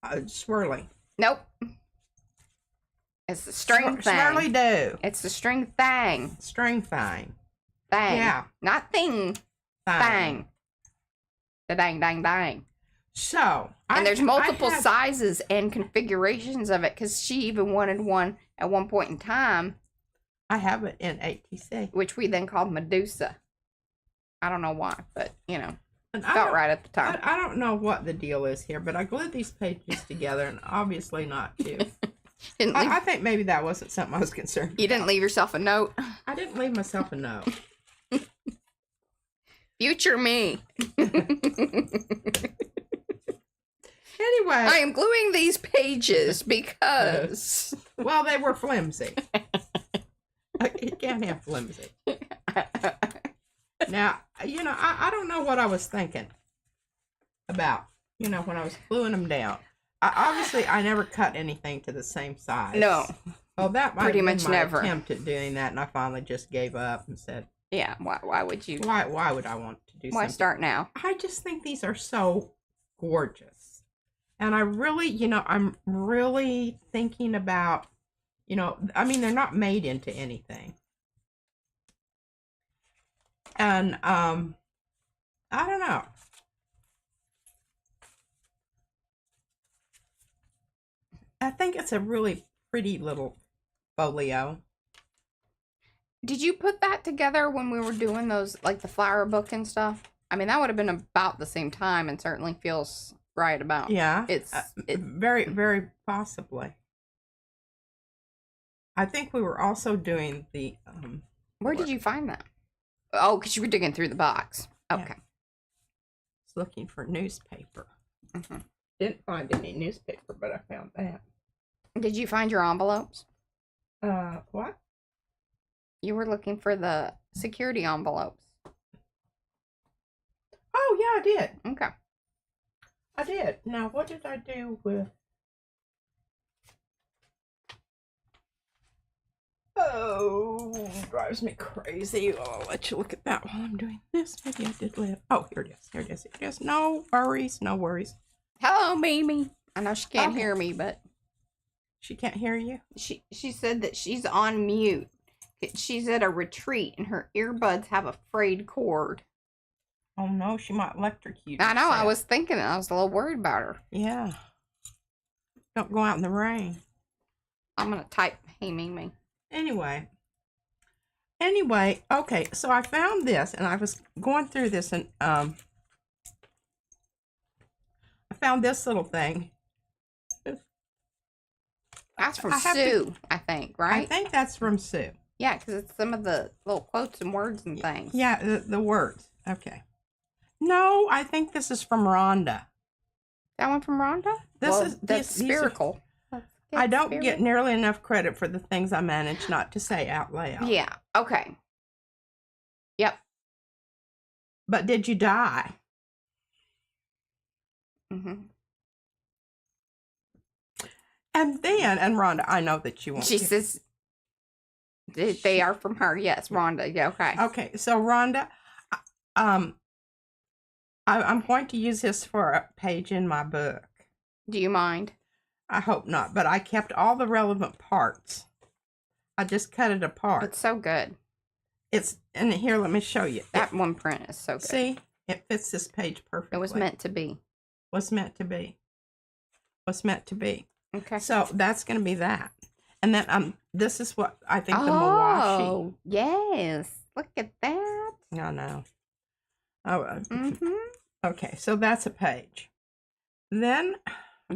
Swirly. Nope. It's the string thing. Swirly do. It's the string thing. String thing. Thing. Yeah. Not thing. Thing. The dang, dang, dang. So, and there's multiple sizes and configurations of it, because she even wanted one at one point in time. I have it in ATC. Which we then called Medusa. I don't know why, but, you know, and felt right at the time. I don't know what the deal is here, but I glued these pages together, and obviously not you. I think maybe that wasn't something I was concerned about. You didn't leave yourself a note? I didn't leave myself a note. Future me. Anyway. I am gluing these pages because... well, they were flimsy. You can't have flimsy. Now, you know, I don't know what I was thinking about, you know, when I was gluing them down. Obviously, I never cut anything to the same size. No. Well, that might pretty have been much my never attempt at doing that, and I finally just gave up and said, yeah, why would you? Why would I want to do something? Why start now? I just think these are so gorgeous. And I really, you know, I'm really thinking about, you know, I mean, they're not made into anything. And, I don't know. I think it's a really pretty little folio. Did you put that together when we were doing those, like the flower book and stuff? I mean, that would have been about the same time and certainly feels right about. Yeah. It's very, very possibly. I think we were also doing the, where did you find that? Oh, because you were digging through the box. Okay. Yeah. I was looking for newspaper. Mm-hmm. Didn't find any newspaper, but I found that. Did you find your envelopes? What? You were looking for the security envelopes. Oh, yeah, I did. Okay. I did. Now, what did I do with... Oh, drives me crazy. I'll let you look at that while I'm doing this. Maybe I did live. Oh, here it is. Here it is. Here it is. No worries. No worries. Hello, Mimi. I know she can't hear me, but... She can't hear you? She said that she's on mute. She's at a retreat, and her earbuds have a frayed cord. Oh, no. She might electrocute I know. herself. I was thinking. I was a little worried about her. Yeah. Don't go out in the rain. I'm going to type, hey, Mimi. Anyway, okay, so I found this, and I was going through this, and I found this little thing. That's from Sue, I think, right? I think that's from Sue. Yeah, because it's some of the little quotes and words and things. Yeah, the words. Okay. No, I think this is from Rhonda. That one from Rhonda? That's spherical. I don't get nearly enough credit for the things I manage not to say out loud. Yeah, okay. Yep. But did you die? Mm-hmm. And then, and Rhonda, I know that you won't. She says they are from her. Yes, Rhonda. Yeah, okay. Okay, so Rhonda, I'm going to use this for a page in my book. Do you mind? I hope not, but I kept all the relevant parts. I just cut it apart. It's so good. And here, let me show you. That one print is so good. See, it fits this page perfectly. It was meant to be. Was meant to be. Was meant to be. Okay. So that's going to be that. And then this is what I think the Mawashi. Oh, yes. Look at that. I know. Oh, mm-hmm. Okay, so that's a page. Then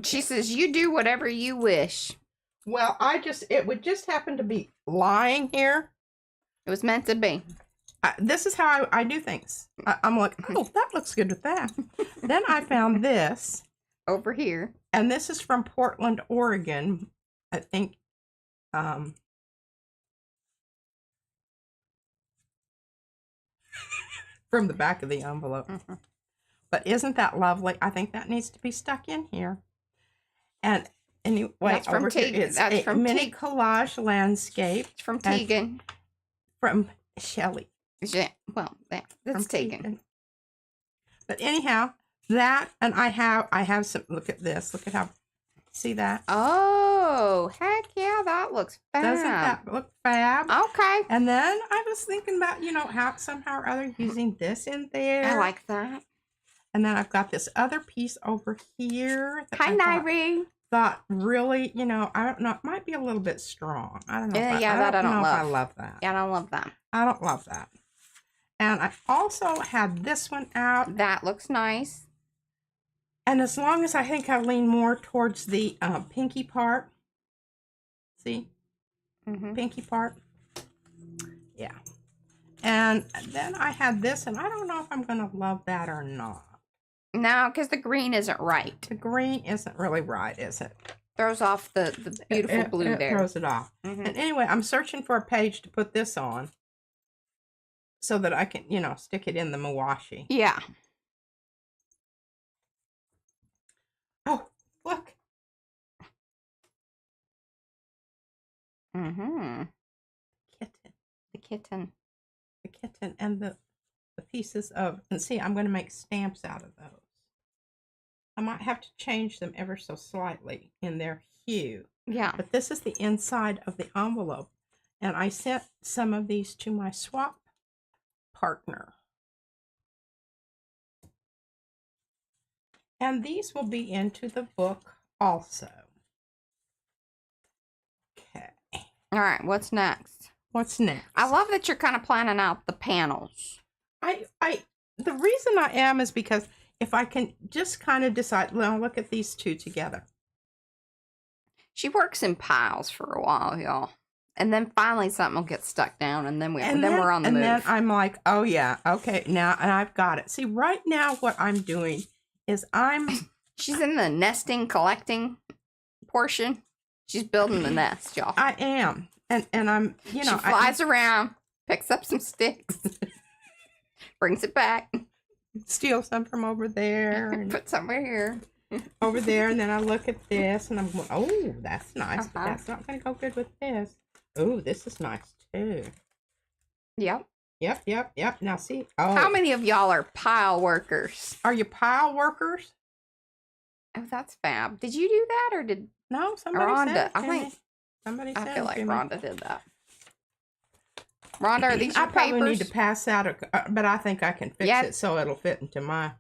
she says, you do whatever you wish. Well, it would just happen to be lying here. It was meant to be. This is how I do things. I'm like, oh, that looks good with that. Then I found this. Over here. And this is from Portland, Oregon. I think. From the back of the envelope. Mm-hmm. But isn't that lovely? I think that needs to be stuck in here. And anyway, that's from it's a mini collage landscape. It's from Tegan. From Shelley. Yeah, well, that's Tegan. But anyhow, that, and I have some, look at this. Look at how, see that? Oh, heck yeah, that looks fab. Doesn't that look fab? Okay. And then I was thinking about, how somehow or other using this in there. I like that. And then I've got this other piece over here. That Hi, I Nairi. thought really, you know, I don't know, it might be a little bit strong. I don't know. Yeah, I don't know if I love. love that. Yeah, I don't love that. I don't love that. And I also had this one out. That looks nice. And as long as I think I lean more towards the pinky part. See? Pinky part. Yeah. And then I had this, and I don't know if I'm going to love that or not. No, because the green isn't right. The green isn't really right, is it? Throws off the beautiful blue there. It throws it off. And anyway, I'm searching for a page to put this on so that I can, you know, stick it in the Mawashi. Yeah. Oh, look. Kitten. The kitten. The kitten and the pieces of, and see, I'm going to make stamps out of those. I might have to change them ever so slightly in their hue. Yeah. But this is the inside of the envelope. And I sent some of these to my swap partner. And these will be into the book also. Okay. All right, what's next? What's next? I love that you're kind of planning out the panels. The reason I am is because if I can just kind of decide, well, look at these two together. She works in piles for a while, y'all. And then finally something will get stuck down, and then we're on the move. And then I'm like, oh yeah, okay, now, and I've got it. See, right now what I'm doing is She's in the nesting, collecting portion. She's building the nest, y'all. I am. And I'm, you know. She flies around, picks up some sticks, brings it back. Steal some from over there. And put some over here. Over there, and then I look at this, and I'm going, oh, that's nice, but that's not going to go good with this. Oh, this is nice, too. Yep. Yep. Now, see. Oh. How many of y'all are pile workers? Are you pile workers? Oh, that's fab. Did you do that, or did... No, somebody Rhonda, said it to I think... me. Somebody said I feel like to Rhonda did that. Rhonda, are these your I probably papers? need to pass out, but I think I can fix it so it'll fit into my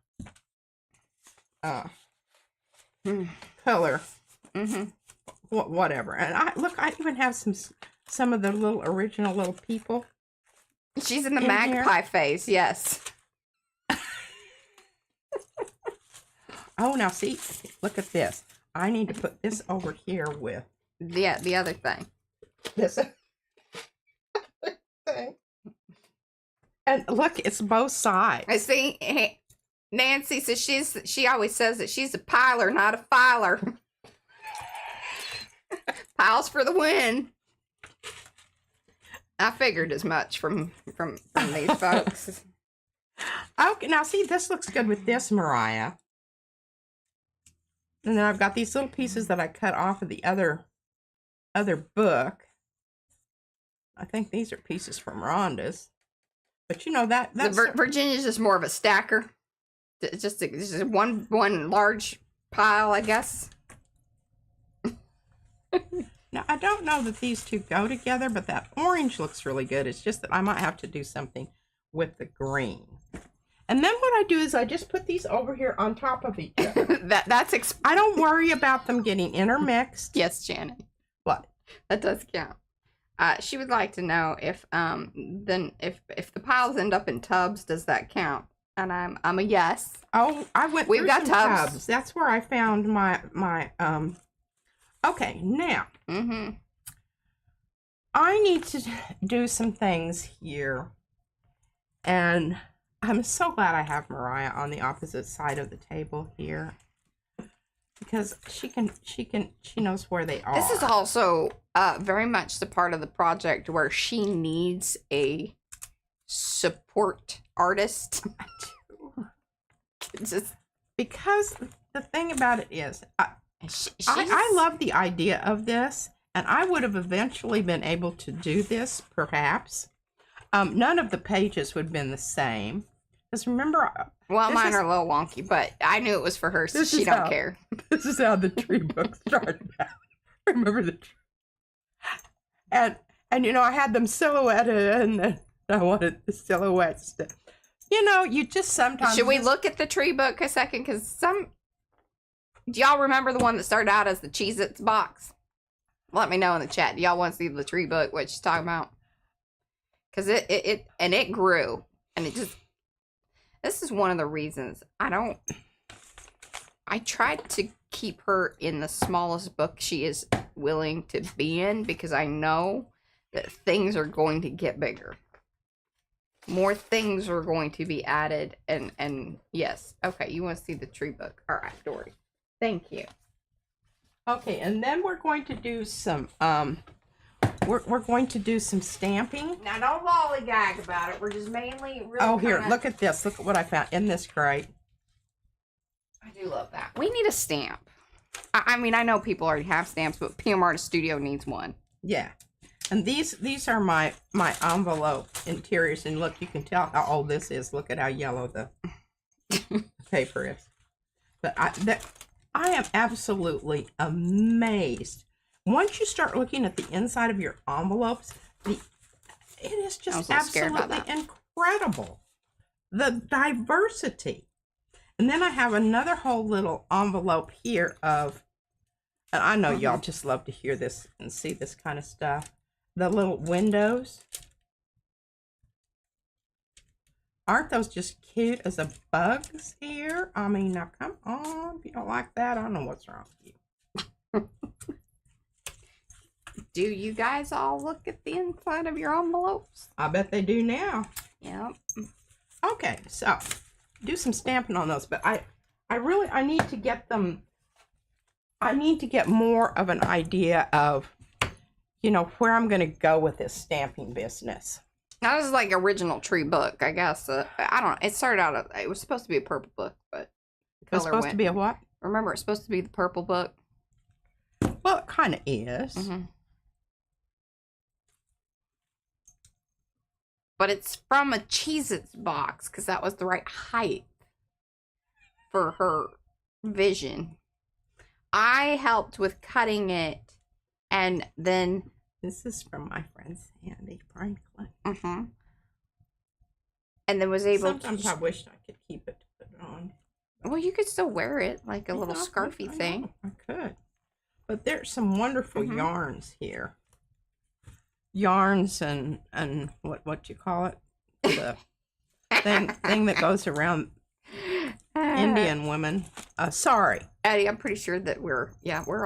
color. Whatever. And I even have some of the little original little people. She's in the magpie phase, yes. Oh, now see, look at this. I need to put this over here with the other thing. This thing. And look, it's both sides. I see. Hey, Nancy says she always says that she's a piler, not a filer. Piles for the win. I figured as much from these folks. Okay, now see, this looks good with this, Mariah. And then I've got these little pieces that I cut off of the other book. I think these are pieces from Rhonda's. But you know that's Virginia's just more of a stacker. It's just one large pile, I guess. Now I don't know that these two go together, but that orange looks really good. It's just that I might have to do something with the green. And then what I do is I just put these over here on top of each other. I don't worry about them getting intermixed. Yes, Janet. What? That does count. She would like to know if the piles end up in tubs, does that count? And I'm a yes. Oh, I went We've through got some tubs. That's where I found my okay, now. I need to do some things here. And I'm so glad I have Mariah on the opposite side of the table here. Because she knows where they are. This is also very much the part of the project where she needs a support artist. Just because the thing about it is, I love the idea of this, and I would have eventually been able to do this, perhaps. None of the pages would have been the same. Because remember... Well, mine are a little wonky, but I knew it was for her, so she don't care. This is how the tree book started out. Remember the tree? And you know, I had them silhouetted, and I wanted the silhouettes to... You know, you just sometimes... Should we look at the tree book a second? Because do y'all remember the one that started out as the Cheez-Its box? Let me know in the chat. Do y'all want to see the tree book, what she's talking about? Because it grew. And it just... This is one of the reasons I tried to keep her in the smallest book she is willing to be in, because I know that things are going to get bigger. More things are going to be added, and yes. Okay, you want to see the tree book. All right, Dory. Thank you. Okay, and then we're going to do some we're going to do some stamping. Now don't lollygag about it. We're just mainly really Oh, here, look at this. Look at what I found in this crate. I do love that. We need a stamp. I mean, I know people already have stamps, but PM Artist Studio needs one. Yeah. And these are my envelope interiors, and look, you can tell how old this is. Look at how yellow the paper is. But I am absolutely amazed. Once you start looking at the inside of your envelopes, it is just absolutely incredible. The diversity. And then I have another whole little envelope here of, and I know y'all just love to hear this and see this kind of stuff. The little windows. Aren't those just cute as the bugs here? I mean, now come on. If you don't like that, I don't know what's wrong with you. Do you guys all look at the inside of your envelopes? I bet they do now. Yep. Okay, so do some stamping on those, but I need to get them. I need to get more of an idea of, you know, where I'm going to go with this stamping business. That was like original tree book, I guess. I don't know. It started out, it was supposed to be a purple book, but it was supposed to be a what? Remember, it's supposed to be the purple book. Well, it kind of is. But it's from a Cheez-Its box, because that was the right height for her vision. I helped with cutting it, and then... This is from my friend Sandy Franklin. And then was able Sometimes I wished I could keep it to put it on. Well, you could still wear it, like a little scarfy thing. I could. But there's some wonderful yarns here. Yarns and what you call it? The thing that goes around Indian women. Sorry. Eddie, I'm pretty sure that we're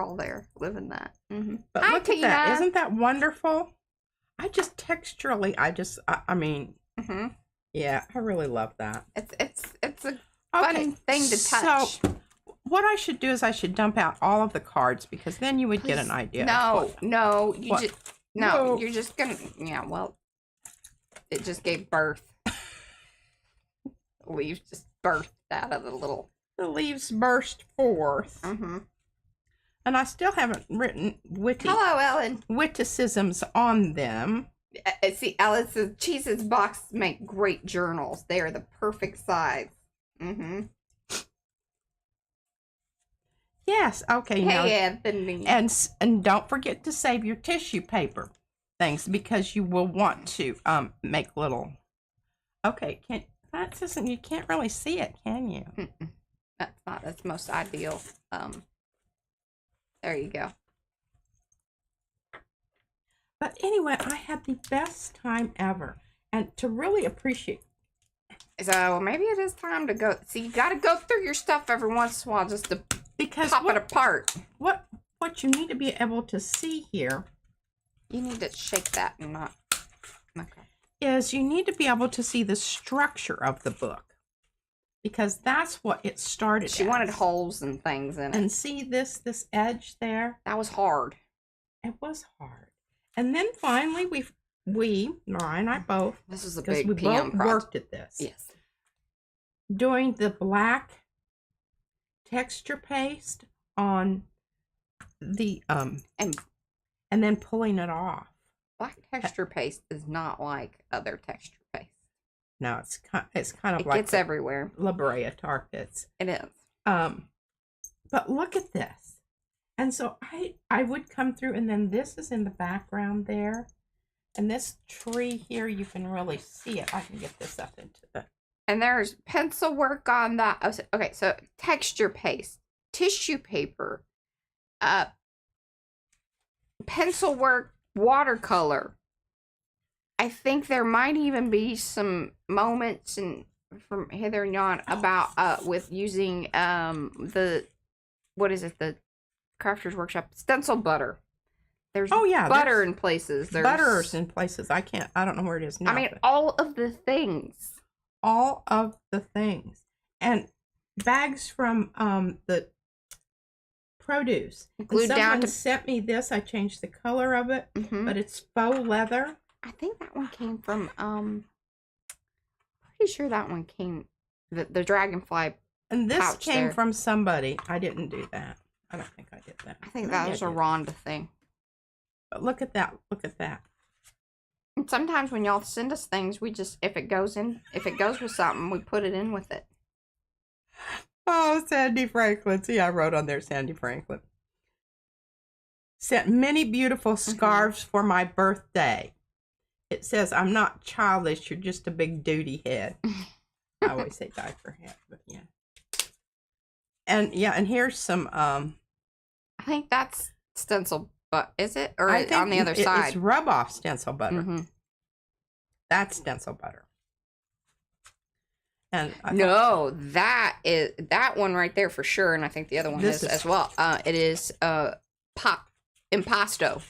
all there living that. But hi, look at that. Isn't that wonderful? I mean, yeah, I really love that. It's a fun thing to touch. So what I should do is I should dump out all of the cards, because then you would get an idea. You're just gonna, it just gave birth. Leaves just birthed out of the leaves burst forth. And I still haven't written Hello, Ellen. witticisms on them. See, Ellen says Cheez-Its boxes make great journals. They are the perfect size. Yes. Okay. Hey, now, Anthony. And don't forget to save your tissue paper things, because you will want to make little. Okay. You can't really see it, can you? That's most ideal. There you go. But anyway, I had the best time ever, and to really appreciate. So maybe it is time to go. See, you got to go through your stuff every once in a while just to pop it apart. What you need to be able to see here. You need to shake that and not. Okay. Is you need to be able to see the structure of the book, because that's what it started. She wanted holes and things in it. And see this edge there? That was hard. It was hard. And then finally Mariah and I both. This is a big PM project. Worked at this. Yes. Doing the black texture paste on the and then pulling it off. Black texture paste is not like other texture paste. No, it's kind of it like gets everywhere. La Brea tar pits. It is. But look at this. And so I would come through, and then this is in the background there. And this tree here, you can really see it. I can get this up into the And there's pencil work on that. Okay, so texture paste, tissue paper, pencil work, watercolor. I think there might even be some moments from Heather and Yon about with using the Crafters Workshop stencil butter. There's butter in places. There's butters in places. I don't know where it is now. I mean, all of the things. All of the things. And bags from the produce. Glued down to... sent me this. I changed the color of it, but it's faux leather. I think that one came from pretty sure that one came the dragonfly. And this pouch came there. From somebody. I didn't do that. I don't think I did that. I think that was a Rhonda thing. But look at that. Look at that. And sometimes when y'all send us things, we just if it goes with something, we put it in with it. Oh, Sandy Franklin. See, I wrote on there Sandy Franklin. Sent many beautiful scarves for my birthday. It says, I'm not childish, you're just a big duty head. I always say diaper head, but yeah. And yeah, and here's some I think that's stencil, but is it? Or on the other side? It's rub-off stencil butter. That's stencil butter. And no, that is that one right there for sure, and I think the other one is as well. It is impasto.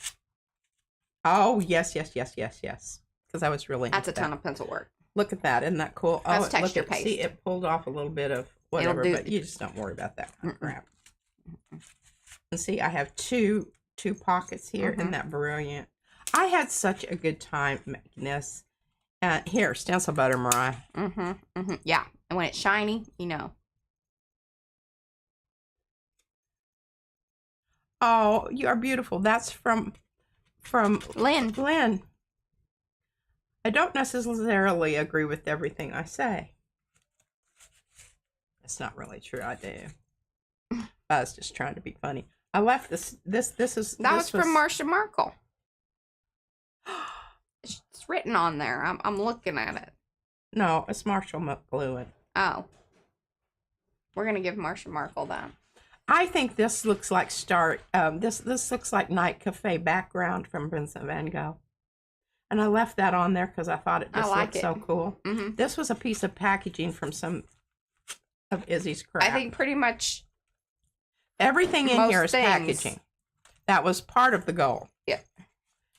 Oh yes. Because I was really that's a ton of pencil work. Look at that, isn't that cool? That's texture paste. See, it pulled off a little bit of whatever, but you just don't worry about that kind of crap. And see, I have two pockets here. Isn't that brilliant? I had such a good time making this. Here, stencil butter, Mariah. Yeah, and when it's shiny, you know. Oh, you are beautiful. That's from Lynn. I don't necessarily agree with everything I say. That's not really true. I do. I was just trying to be funny. I left this. This was from Marcia Markle. It's written on there. I'm looking at it. No, it's Marshall McLuhan. Oh. We're gonna give Marcia Markle that. I think this looks like this looks like Night Cafe background from Vincent van Gogh. And I left that on there because I thought it just looked so cool. This was a piece of packaging from some of Izzy's crap. I think pretty much everything in here is packaging. That was part of the goal. Yeah.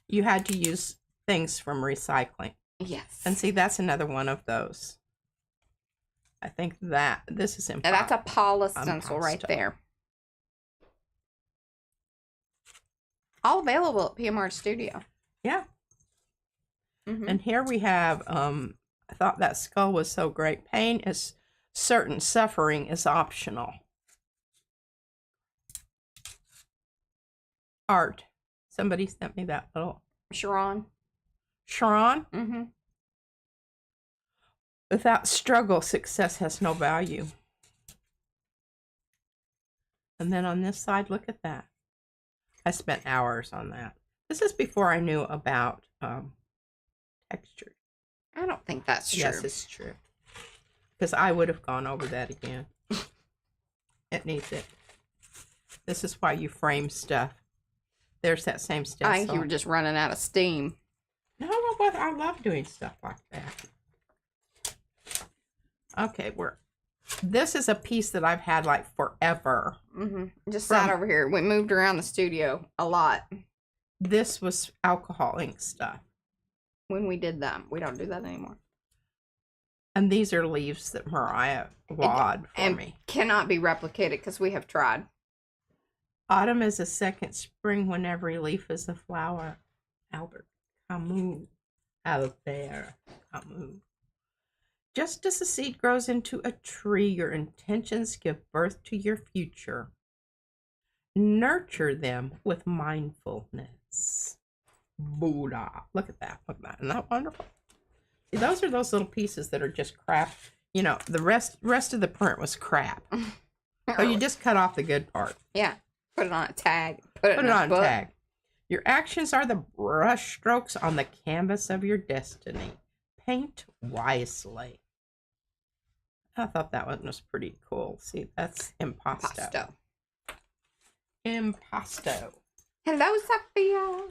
You had to use things from recycling. Yes. And see, that's another one of those. I think that this is important. That's a Paula stencil right there. All available at PMR Studio. Yeah. And here we have, I thought that skull was so great. Pain is certain, suffering is optional. Art. Somebody sent me that little. Sharon? Without struggle, success has no value. And then on this side, look at that. I spent hours on that. This is before I knew about texture. I don't think that's true. Yes, it's true. Because I would have gone over that again. It needs it. This is why you frame stuff. There's that same stencil. I think you were just running out of steam. No, I love doing stuff like that. Okay, this is a piece that I've had like forever. Just sat over here. We moved around the studio a lot. This was alcohol ink stuff. When we did that. We don't do that anymore. And these are leaves that Mariah wad for me. Cannot be replicated because we have tried. Autumn is a second spring when every leaf is a flower. Albert Camus. Albert Camus. Just as a seed grows into a tree, your intentions give birth to your future. Nurture them with mindfulness. Buddha. Look at that. Look at that. Isn't that wonderful? See, those are those little pieces that are just crap. You know, the rest of the print was crap. So you just cut off the good part. Yeah. Put it on a tag. Put it on a tag. Your actions are the brush strokes on the canvas of your destiny. Paint wisely. I thought that one was pretty cool. See, that's impasto. Impasto. Hello, Sophia.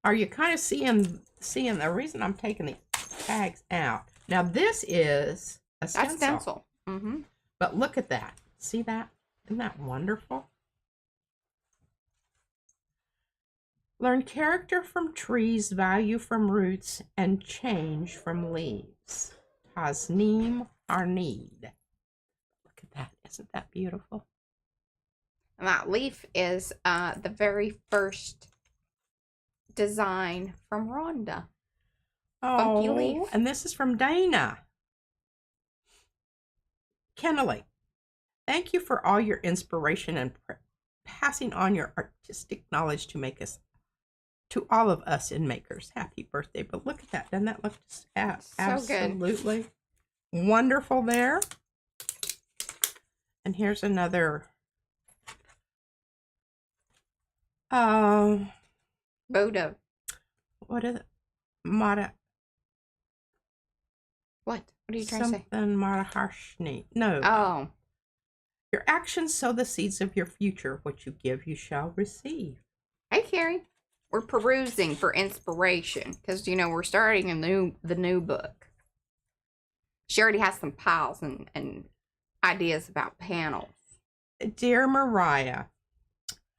Are you kind of seeing the reason I'm taking the tags out? Now this is a stencil. That's stencil. Mm-hmm. But look at that. See that? Isn't that wonderful? Learn character from trees, value from roots, and change from leaves. Tasneem Arneed. Look at that. Isn't that beautiful? And that leaf is the very first design from Rhonda. Funky leaf. And this is from Dana. Kennelly, thank you for all your inspiration and passing on your artistic knowledge to all of us in makers. Happy birthday. But look at that. Doesn't that look just absolutely wonderful there? And here's another Bodo. What is it? Mata. What are you trying to say? Something Mataharshni. No. Oh. Your actions sow the seeds of your future. What you give, you shall receive. Hey, Carrie. We're perusing for inspiration because, you know, we're starting the new book. She already has some piles and ideas about panels. Dear Mariah,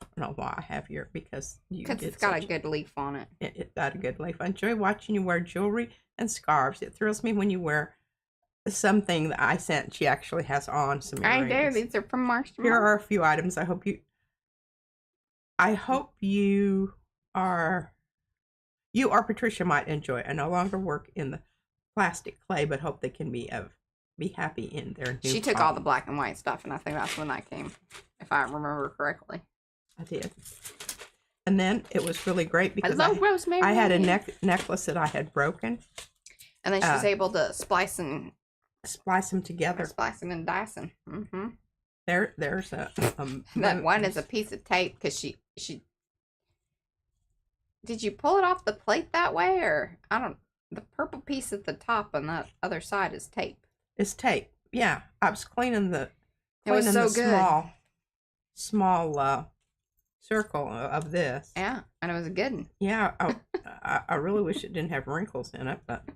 I don't know why I have your, because it's got a good leaf on it. It got a good leaf. I enjoy watching you wear jewelry and scarves. It thrills me when you wear something that I sent. She actually has on some earrings. I do. These are from March. Here are a few items. I hope you are Patricia might enjoy. I no longer work in the plastic clay, but hope they can be happy in their new She took all the black and white stuff, and I think that's when that came, if I remember correctly. I did. And then it was really great because I love rosemary. I had a necklace that I had broken. And then she was able to splice them together. Splice them and dice them. Mm-hmm. There's that one is a piece of tape because she did you pull it off the plate that way, or I don't. The purple piece at the top on the other side is tape. It's tape. Yeah, I was cleaning the. It was so good. Small circle of this. Yeah, and it was a good one. Yeah, I really wish it didn't have wrinkles in it, but.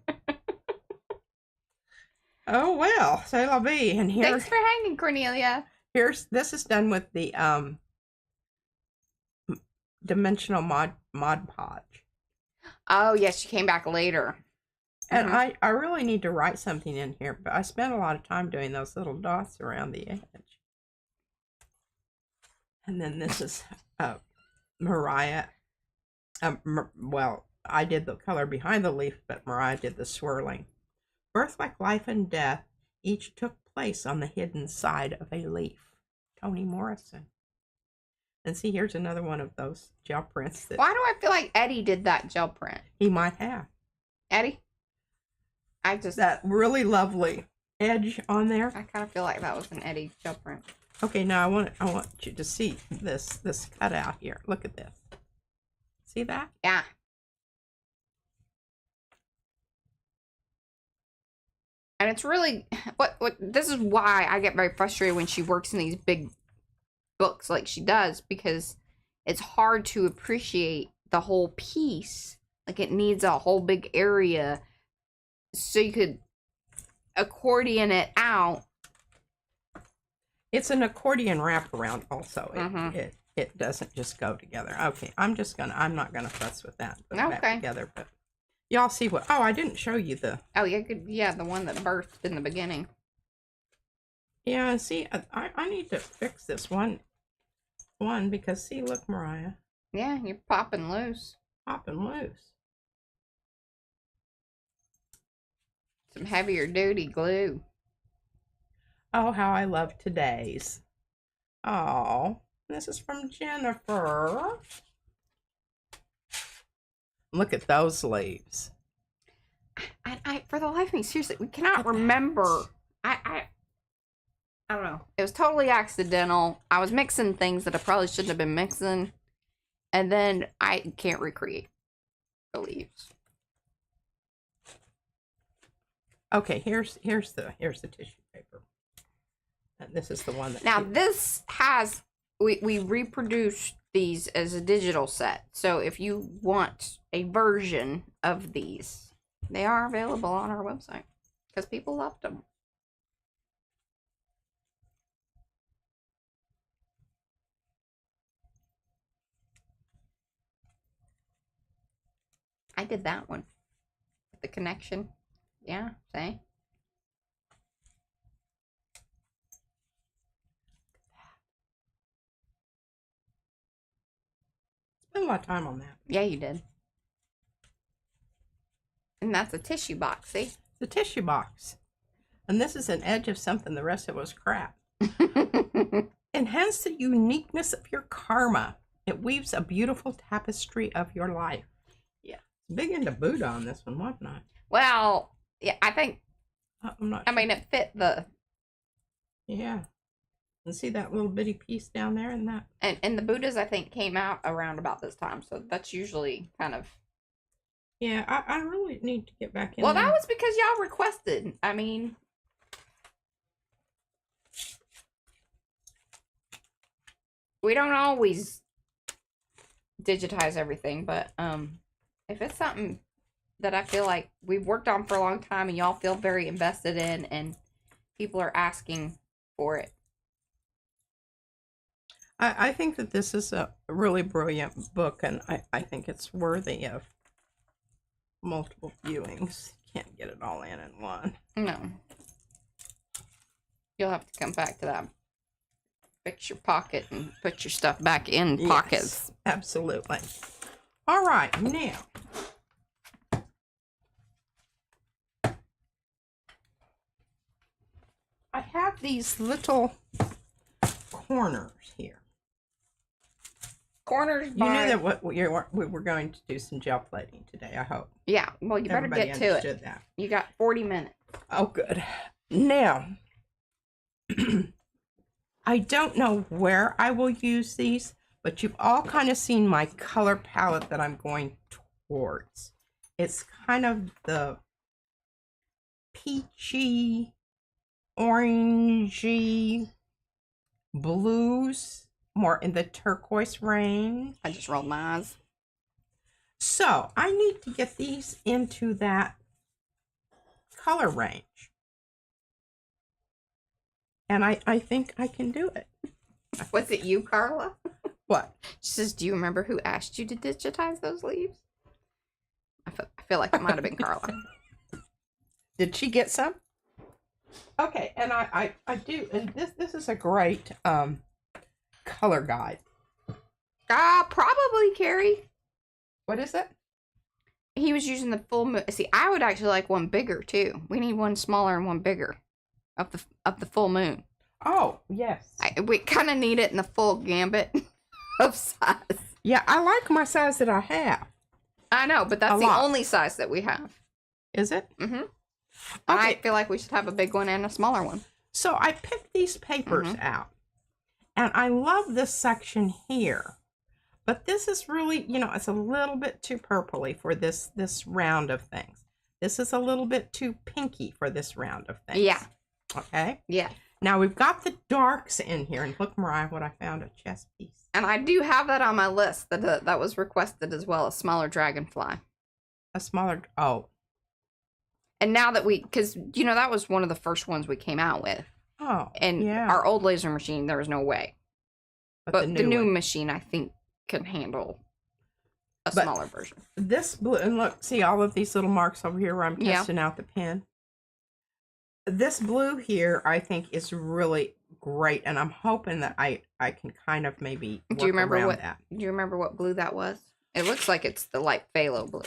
Oh well, c'est la vie. And here. Thanks for hanging, Cornelia. This is done with the dimensional Mod Podge. Oh yes, she came back later. And I really need to write something in here, but I spent a lot of time doing those little dots around the edge. And then this is Mariah. Well, I did the color behind the leaf, but Mariah did the swirling. Birth like life and death, each took place on the hidden side of a leaf. Toni Morrison. And see, here's another one of those gel prints. Why do I feel like Eddie did that gel print? He might have. Eddie? That really lovely edge on there. I kind of feel like that was an Eddie gel print. Okay, now I want you to see this cutout here. Look at this. See that? Yeah. And it's really what this is why I get very frustrated when she works in these big books like she does, because it's hard to appreciate the whole piece. Like it needs a whole big area so you could accordion it out. It's an accordion wraparound also. It doesn't just go together. Okay, I'm not gonna fuss with that. Put it back together, but y'all see what? Oh, I didn't show you the. Oh yeah, the one that birthed in the beginning. Yeah, see, I need to fix this one because see, look, Mariah. Yeah, you're popping loose. Popping loose. Some heavier duty glue. Oh, how I love today's. Oh, this is from Jennifer. Look at those leaves. I for the life of me, seriously, we cannot remember. I don't know. It was totally accidental. I was mixing things that I probably shouldn't have been mixing. And then I can't recreate the leaves. Okay, here's the tissue paper. And this is the one that. Now this has we reproduced these as a digital set. So if you want a version of these, they are available on our website because people loved them. I did that one. The connection. Yeah, see? Spent a lot of time on that. Yeah, you did. And that's a tissue box, see? The tissue box. And this is an edge of something. The rest of it was crap. Enhance the uniqueness of your karma. It weaves a beautiful tapestry of your life. Yeah. Big into Buddha on this one, wasn't I? Well, yeah, I think. I'm not. I mean, it fit the. Yeah. And see that little bitty piece down there and that. And the Buddhas, I think, came out around about this time, so that's usually kind of. Yeah, I really need to get back in. Well, there. that was because y'all requested. I mean. We don't always digitize everything, but if it's something that I feel like we've worked on for a long time and y'all feel very invested in and people are asking for it. I think that this is a really brilliant book, and I think it's worthy of multiple viewings. Can't get it all in one. No. You'll have to come back to that. Fix your pocket and put your stuff back in pockets. Yes, absolutely. All right, now. I have these little corners here. Corners You knew that we were going to do some gel plating today, I hope. Yeah, well, you better Everybody get to it. understood that. You got 40 minutes. Oh, good. Now, I don't know where I will use these, but you've all kind of seen my color palette that I'm going towards. It's kind of the peachy, orangey blues, more in the turquoise range. I just rolled my eyes. So I need to get these into that color range. And I think I can do it. Was it you, Carla? What? She says, do you remember who asked you to digitize those leaves? I feel like it might have been Carla. Did she get some? Okay, and I do, and this is a great color guide. Probably Carrie. What is it? He was using the full moon. See, I would actually like one bigger too. We need one smaller and one bigger of the full moon. Oh, yes. We kind of need it in the full gambit of size. Yeah, I like my size that I have. I know, but that's the only size that we have. Is it? Mm-hmm. Okay. I feel like we should have a big one and a smaller one. So I picked these papers out, and I love this section here. But this is really, it's a little bit too purpley for this round of things. This is a little bit too pinky for this round of things. Yeah. Okay? Yeah. Now we've got the darks in here, and look, Mariah, what I found, a chess piece. And I do have that on my list that was requested as well, a smaller dragonfly. A smaller, oh. And now that because, that was one of the first ones we came out with. Oh, and yeah. Our old laser machine, there was no way. But the new one. machine, I think, can handle a smaller version. This blue, and look, see all of these little marks over here where I'm testing out the pen? This blue here, I think, is really great, and I'm hoping that I can kind of maybe work around that. Do you remember what blue that was? It looks like it's the light phthalo blue.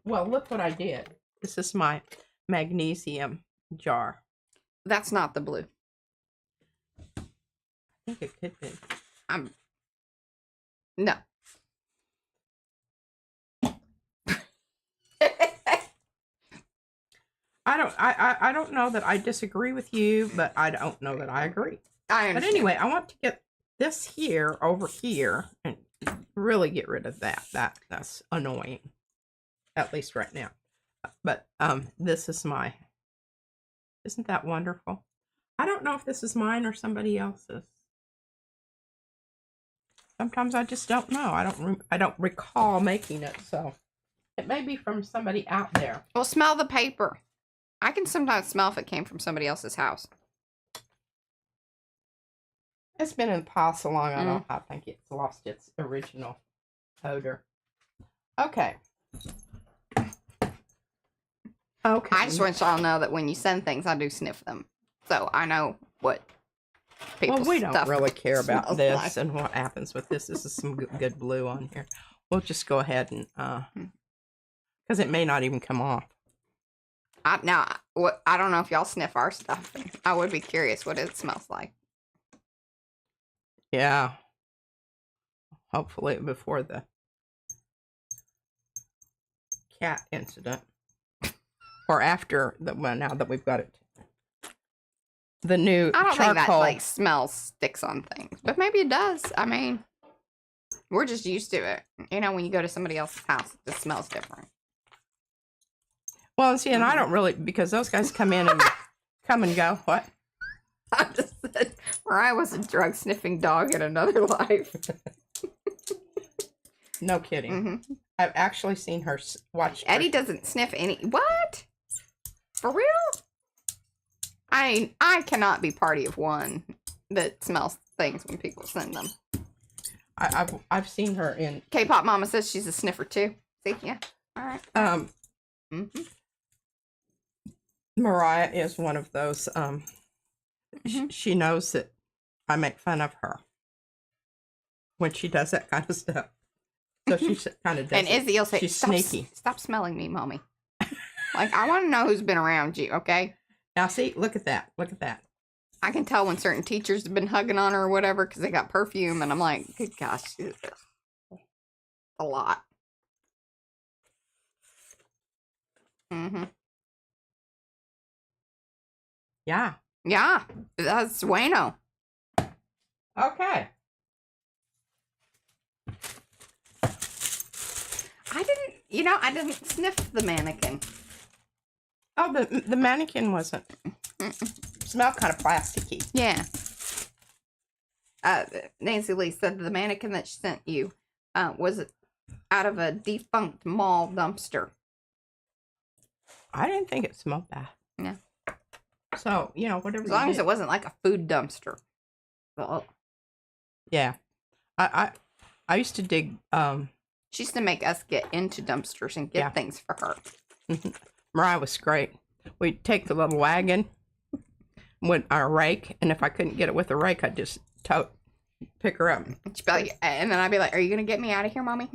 Well, look what I did. This is my magnesium jar. That's not the blue. I think it could be. No. I don't know that I disagree with you, but I don't know that I agree. I understand. But anyway, I want to get this here over here and really get rid of that. That's annoying. At least right now. But this is my Isn't that wonderful? I don't know if this is mine or somebody else's. Sometimes I just don't know. I don't recall making it, so it may be from somebody out there. Well, smell the paper. I can sometimes smell if it came from somebody else's house. It's been in the pile so long, I think it's lost its original odor. Okay. Okay. I just want y'all to know that when you send things, I do sniff them. So I know what people's Well, we don't really care about this like. and what happens with this. This is some good blue on here. We'll just go ahead and, because it may not even come off. I don't know if y'all sniff our stuff. I would be curious what it smells like. Yeah. Hopefully before the cat incident. Or after now that we've got it. The new I don't charcoal. think that like smell sticks on things, but maybe it does. I mean, we're just used to it. You know, when you go to somebody else's house, it just smells different. Well, see, and I don't really, because those guys come in and come and go. What? I just said Mariah was a drug sniffing dog in another life. No kidding. I've actually seen her watch. Eddie doesn't sniff any. What? For real? I cannot be party of one that smells things when people send them. I've seen her in. K-pop mama says she's a sniffer too. See, yeah. All right. Mariah is one of those. She knows that I make fun of her when she does that kind of stuff. So she kind of does. And Izzy will say, she's sneaky. Stop smelling me, mommy. Like, I want to know who's been around you, okay? Now, see, look at that. Look at that. I can tell when certain teachers have been hugging on her or whatever because they got perfume, and I'm like, good gosh, a lot. Yeah. Yeah, that's bueno. Okay. I didn't sniff the mannequin. Oh, the mannequin wasn't. Smelled kind of plasticky. Yeah. Nancy Lee said the mannequin that she sent you was out of a defunct mall dumpster. I didn't think it smelled bad. Yeah. So, whatever. As long as it wasn't like a food dumpster. Well, yeah. I used to dig. She used to make us get into dumpsters and get things for her. Mariah was great. We'd take the little wagon with our rake, and if I couldn't get it with a rake, I'd just pick her up. She'd be like, and then I'd be like, "Are you gonna get me out of here, mommy?"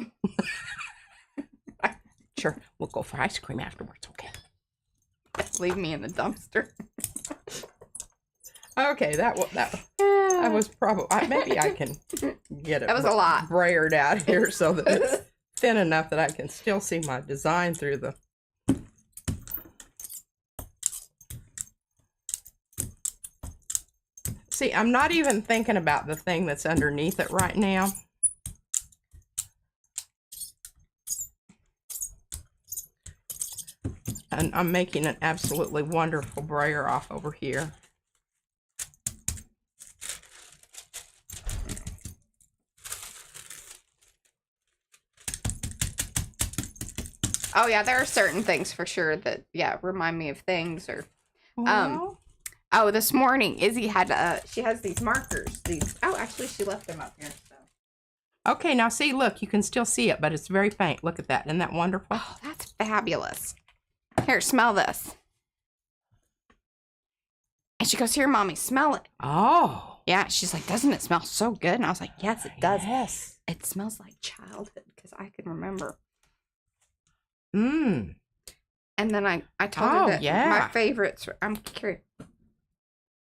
Sure, we'll go for ice cream afterwards. Okay. Leave me in the dumpster. Okay, that was probably. Maybe I can get it. That was a lot. Brayered out here so that it's thin enough that I can still see my design through the. See, I'm not even thinking about the thing that's underneath it right now. And I'm making an absolutely wonderful brayer off over here. Oh yeah, there are certain things for sure that remind me of things or oh, this morning Izzy had she has these markers. Actually she left them up here. So. Okay, now see, look, you can still see it, but it's very faint. Look at that. Isn't that wonderful? Oh, that's fabulous. Here, smell this. And she goes, "Here, mommy, smell it." Oh. Yeah, she's like, "Doesn't it smell so good?" And I was like, "Yes, it does." Yes. It smells like childhood because I can remember. Mmm. And then I told her that my favorites. I'm curious.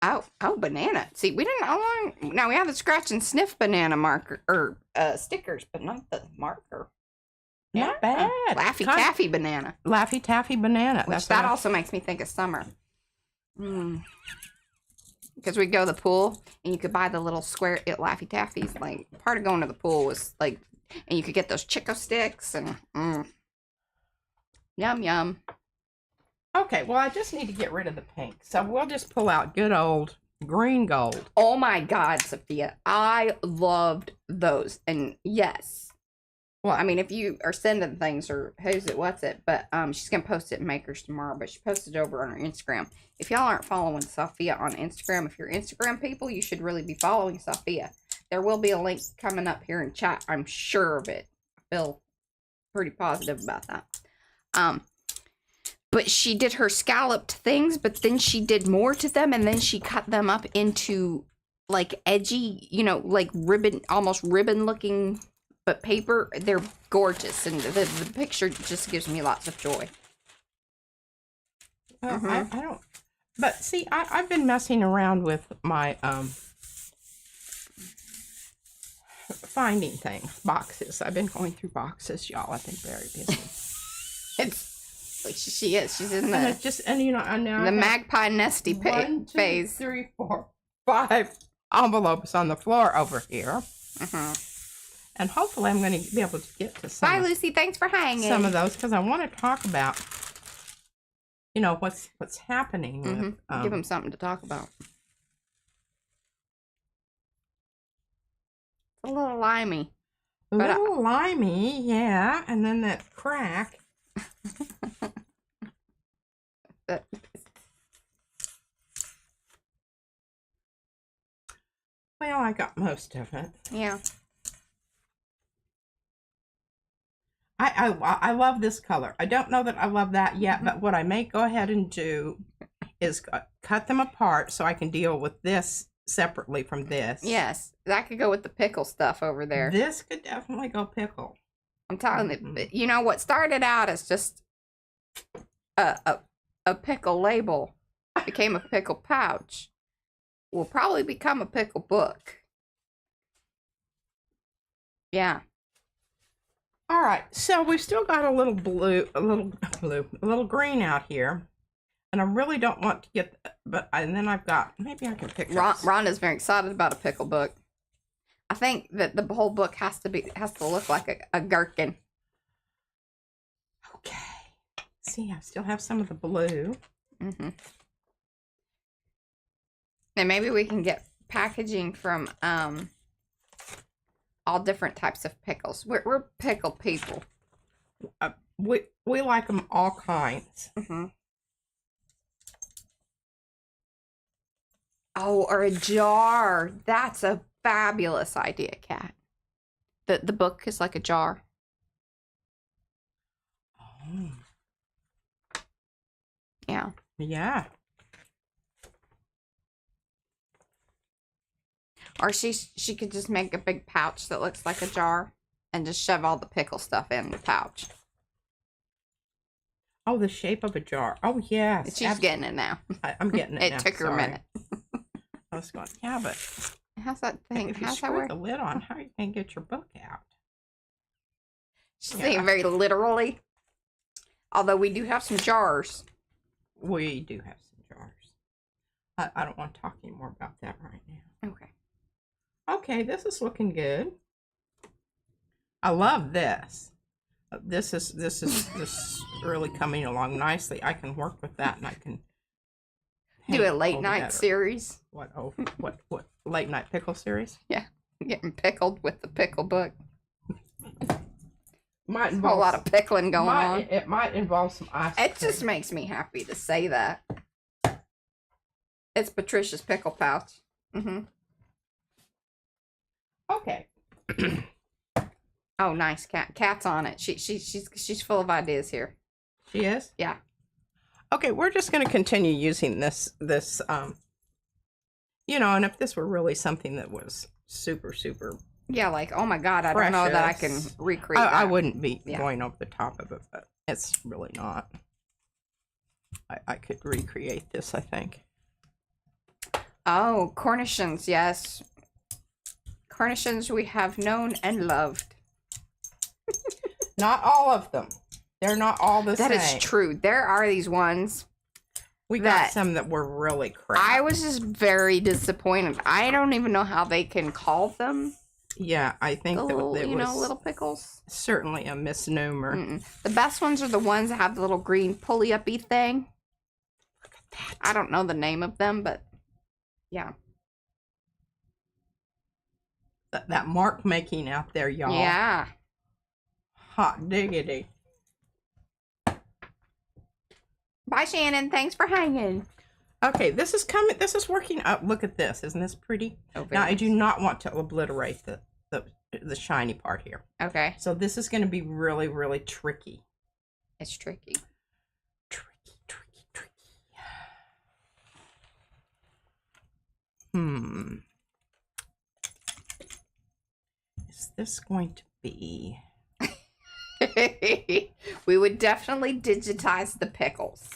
Oh, banana. See, we didn't. Now we have the scratch and sniff banana marker or stickers, but not the marker. Not bad. Laffy Taffy banana. Laffy Taffy banana. That also makes me think of summer. Because we'd go to the pool and you could buy the little square Laffy Taffies. Like part of going to the pool was like, and you could get those Chico sticks and yum yum. Okay, well, I just need to get rid of the pink. So we'll just pull out good old green gold. Oh my God, Sophia. I loved those. And yes. Well, I mean, if you are sending things or who's it, what's it, but she's going to post it in Makers tomorrow, but she posted it over on her Instagram. If y'all aren't following Sophia on Instagram, if you're Instagram people, you should really be following Sophia. There will be a link coming up here in chat. I'm sure of it. I feel pretty positive about that. But she did her scalloped things, but then she did more to them, and then she cut them up into like edgy, you know, like ribbon, almost ribbon looking, but paper. They're gorgeous, and the picture just gives me lots of joy. Well, I don't, but see, I've been messing around with my finding things, boxes. I've been going through boxes, y'all. I've been very busy. She is. She's in the and it's just, and you know, I now the magpie nesty phase. 1, 2, 3, 4, 5 envelopes on the floor over here. And hopefully I'm going to be able to get to some. Bye, Lucy. Thanks for hanging. Some of those, because I want to talk about, you know, what's happening. With, give them something to talk about. It's a little limey. A little limey, yeah. And then that crack. Well, I got most of it. Yeah. I love this color. I don't know that I love that yet, but what I may go ahead and do is cut them apart so I can deal with this separately from this. Yes, that could go with the pickle stuff over there. This could definitely go pickle. I'm telling you, you know what started out as just a pickle label became a pickle pouch. Will probably become a pickle book. Yeah. All right, so we've still got a little blue, a little green out here, and I really don't want to get. And then I've got, maybe I can pick. Rhonda's very excited about a pickle book. I think that the whole book has to look like a gherkin. Okay. See, I still have some of the blue. And maybe we can get packaging from all different types of pickles. We're pickle people. We like them all kinds. Oh, or a jar. That's a fabulous idea, Kat. The book is like a jar. Oh. Yeah. Yeah. Or she could just make a big pouch that looks like a jar and just shove all the pickle stuff in the pouch. Oh, the shape of a jar. Oh, yes. She's getting it now. I'm getting it now. It took her a minute. I was going, yeah, but how's that thing? if you How's that screw work? the lid on, how are you going to get your book out? She's saying very literally. Although we do have some jars. We do have some jars. I don't want to talk anymore about that right now. Okay. Okay, this is looking good. I love this. This is really coming along nicely. I can work with that, and I can do a late night series. What late night pickle series? Yeah, getting pickled with the pickle book. Might involve a lot of pickling going on. It might involve some ice cream. It just makes me happy to say that. It's Patricia's pickle pouch. Okay. Oh, nice. Cat's on it. She's full of ideas here. She is? Yeah. Okay, we're just going to continue using this you know, and if this were really something that was super yeah, like, oh my God, I don't know that I can recreate that. I wouldn't be going over the top of it, but it's really not. I could recreate this, I think. Oh, Cornichons, yes. Cornichons we have known and loved. Not all of them. They're not all the same. That is true. There are these ones. We got some that were really crap. I was just very disappointed. I don't even know how they can call them. Yeah, I think that little, it was little pickles. Certainly a misnomer. The best ones are the ones that have the little green pulley-uppy thing. that. I don't know the name of them, but yeah. That mark making out there, y'all. Yeah. Hot diggity. Bye, Shannon. Thanks for hanging. Okay, this is coming. This is working up. Look at this. Isn't this pretty? Oh, now, I do not want to obliterate the shiny part here. Okay. So this is going to be really, really tricky. It's tricky. Tricky. Is this going to be... We would definitely digitize the pickles.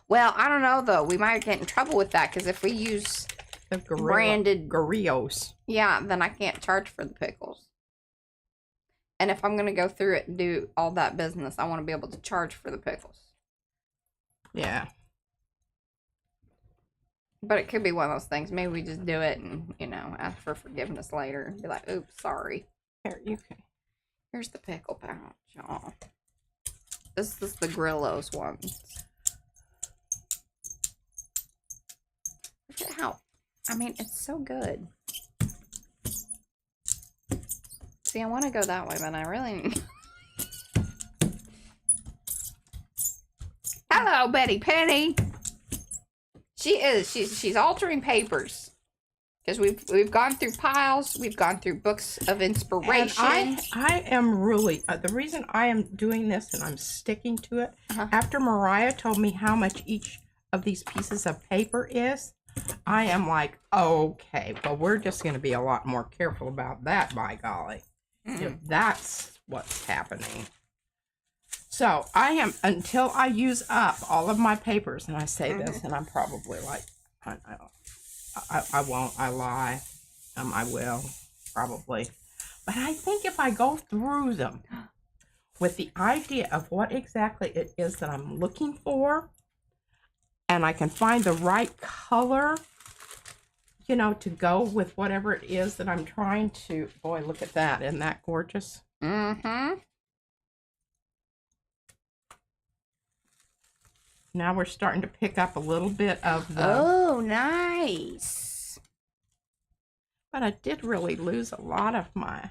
Well, I don't know, though. We might get in trouble with that, because if we use the branded... Gorrillos. Yeah, then I can't charge for the pickles. And if I'm going to go through it and do all that business, I want to be able to charge for the pickles. Yeah. But it could be one of those things. Maybe we just do it and, you know, ask for forgiveness later. And be like, oops, sorry. Here, you can. Here's the pickle pouch, y'all. This is the Grillos ones. Look at how, I mean, it's so good. See, I want to go that way, but I really... Hello, Betty Penny. She's altering papers. Because we've gone through piles, we've gone through books of inspiration. And I am really, the reason I am doing this and I'm sticking to it, after Mariah told me how much each of these pieces of paper is, I am like, okay, well, we're just going to be a lot more careful about that, by golly, if that's what's happening. So I am, until I use up all of my papers, and I say this, and I'm probably like, I won't, I lie, I will, probably. But I think if I go through them with the idea of what exactly it is that I'm looking for, and I can find the right color, you know, to go with whatever it is that I'm trying to, boy, look at that, isn't that gorgeous? Mm-hmm. Now we're starting to pick up a little bit of the... Oh, nice. But I did really lose a lot of my...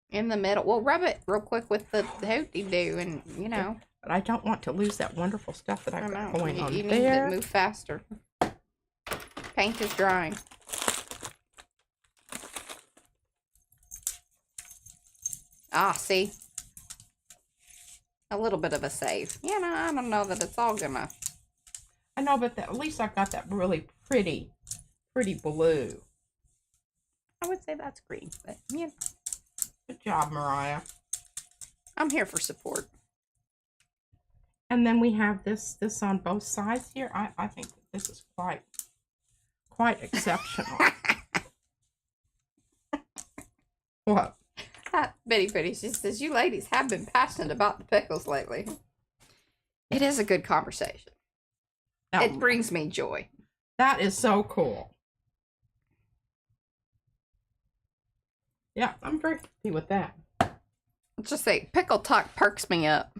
In the middle. Well, rub it real quick with the hooty-doo and, you know. But I don't want to lose that wonderful stuff that I've got going on there. You need to move faster. Paint is drying. Ah, see? A little bit of a save. You know, I don't know that it's all gonna... I know, but at least I got that really pretty blue. I would say that's green, but, yeah. Good job, Mariah. I'm here for support. And then we have this on both sides here. I think this is quite exceptional. What? Betty Pretty, she says, you ladies have been passionate about the pickles lately. It is a good conversation. Now, it brings me joy. That is so cool. Yeah, I'm very happy with that. Let's just say, pickle talk perks me up.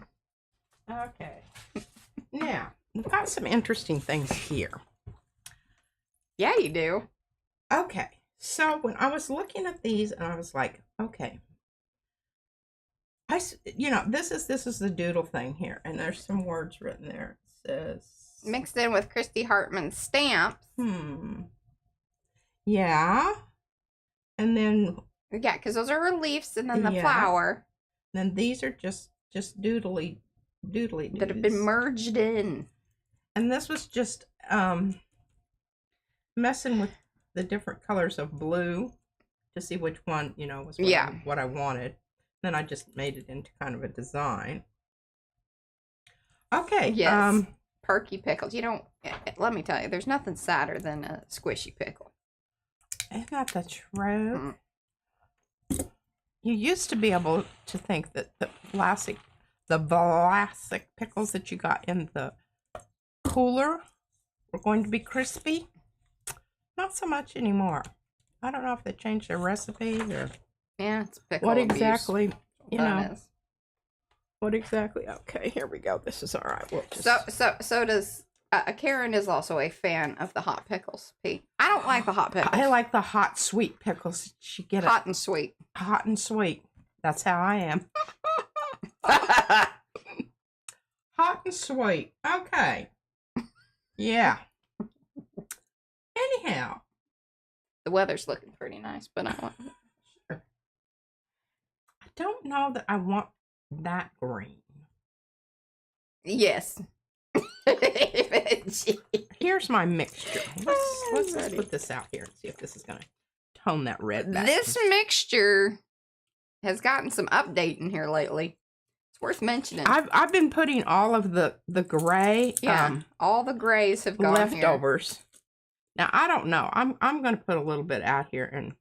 Okay. Now, we've got some interesting things here. Yeah, you do. Okay. So, when I was looking at these, and I was like, okay. You know, this is the doodle thing here, and there's some words written there. It says... Mixed in with Christy Hartman's stamps. Yeah. And then... Yeah, because those are reliefs, and then the flower. And then these are just doodly that have been merged in. And this was just messing with the different colors of blue to see which one, you know, was what I wanted. Then I just made it into kind of a design. Okay. Yes. Perky pickles. You don't, let me tell you, there's nothing sadder than a squishy pickle. Isn't that the truth? You used to be able to think that the Vlasic pickles that you got in the cooler were going to be crispy. Not so much anymore. I don't know if they changed their recipe or... Yeah, it's pickle what abuse. Exactly, you know. Is. What exactly? Okay, here we go. This is all right. We'll just... So does Karen is also a fan of the hot pickles. P. I don't like the hot pickles. I like the hot, sweet pickles. You get it. Hot and sweet. Hot and sweet. That's how I am. Hot and sweet. Okay. Yeah. Anyhow. The weather's looking pretty nice, but I want... I don't know that I want that green. Yes. Here's my mixture. Let's put this out here and see if this is going to tone that red back. This mixture has gotten some update in here lately. It's worth mentioning. I've been putting all of the gray. Yeah, all the grays have gone leftovers. Here. Now I don't know. I'm going to put a little bit out here and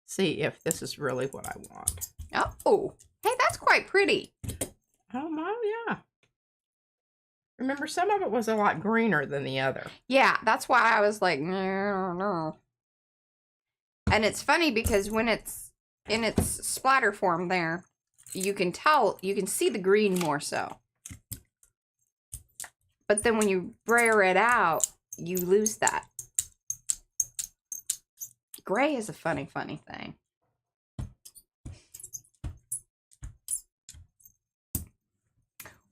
see if this is really what I want. Oh, hey, that's quite pretty. Oh my, yeah. Remember, some of it was a lot greener than the other. Yeah, that's why I was like, no. And it's funny because when it's in its splatter form there, you can tell, you can see the green more so. But then when you brayer it out, you lose that. Gray is a funny thing.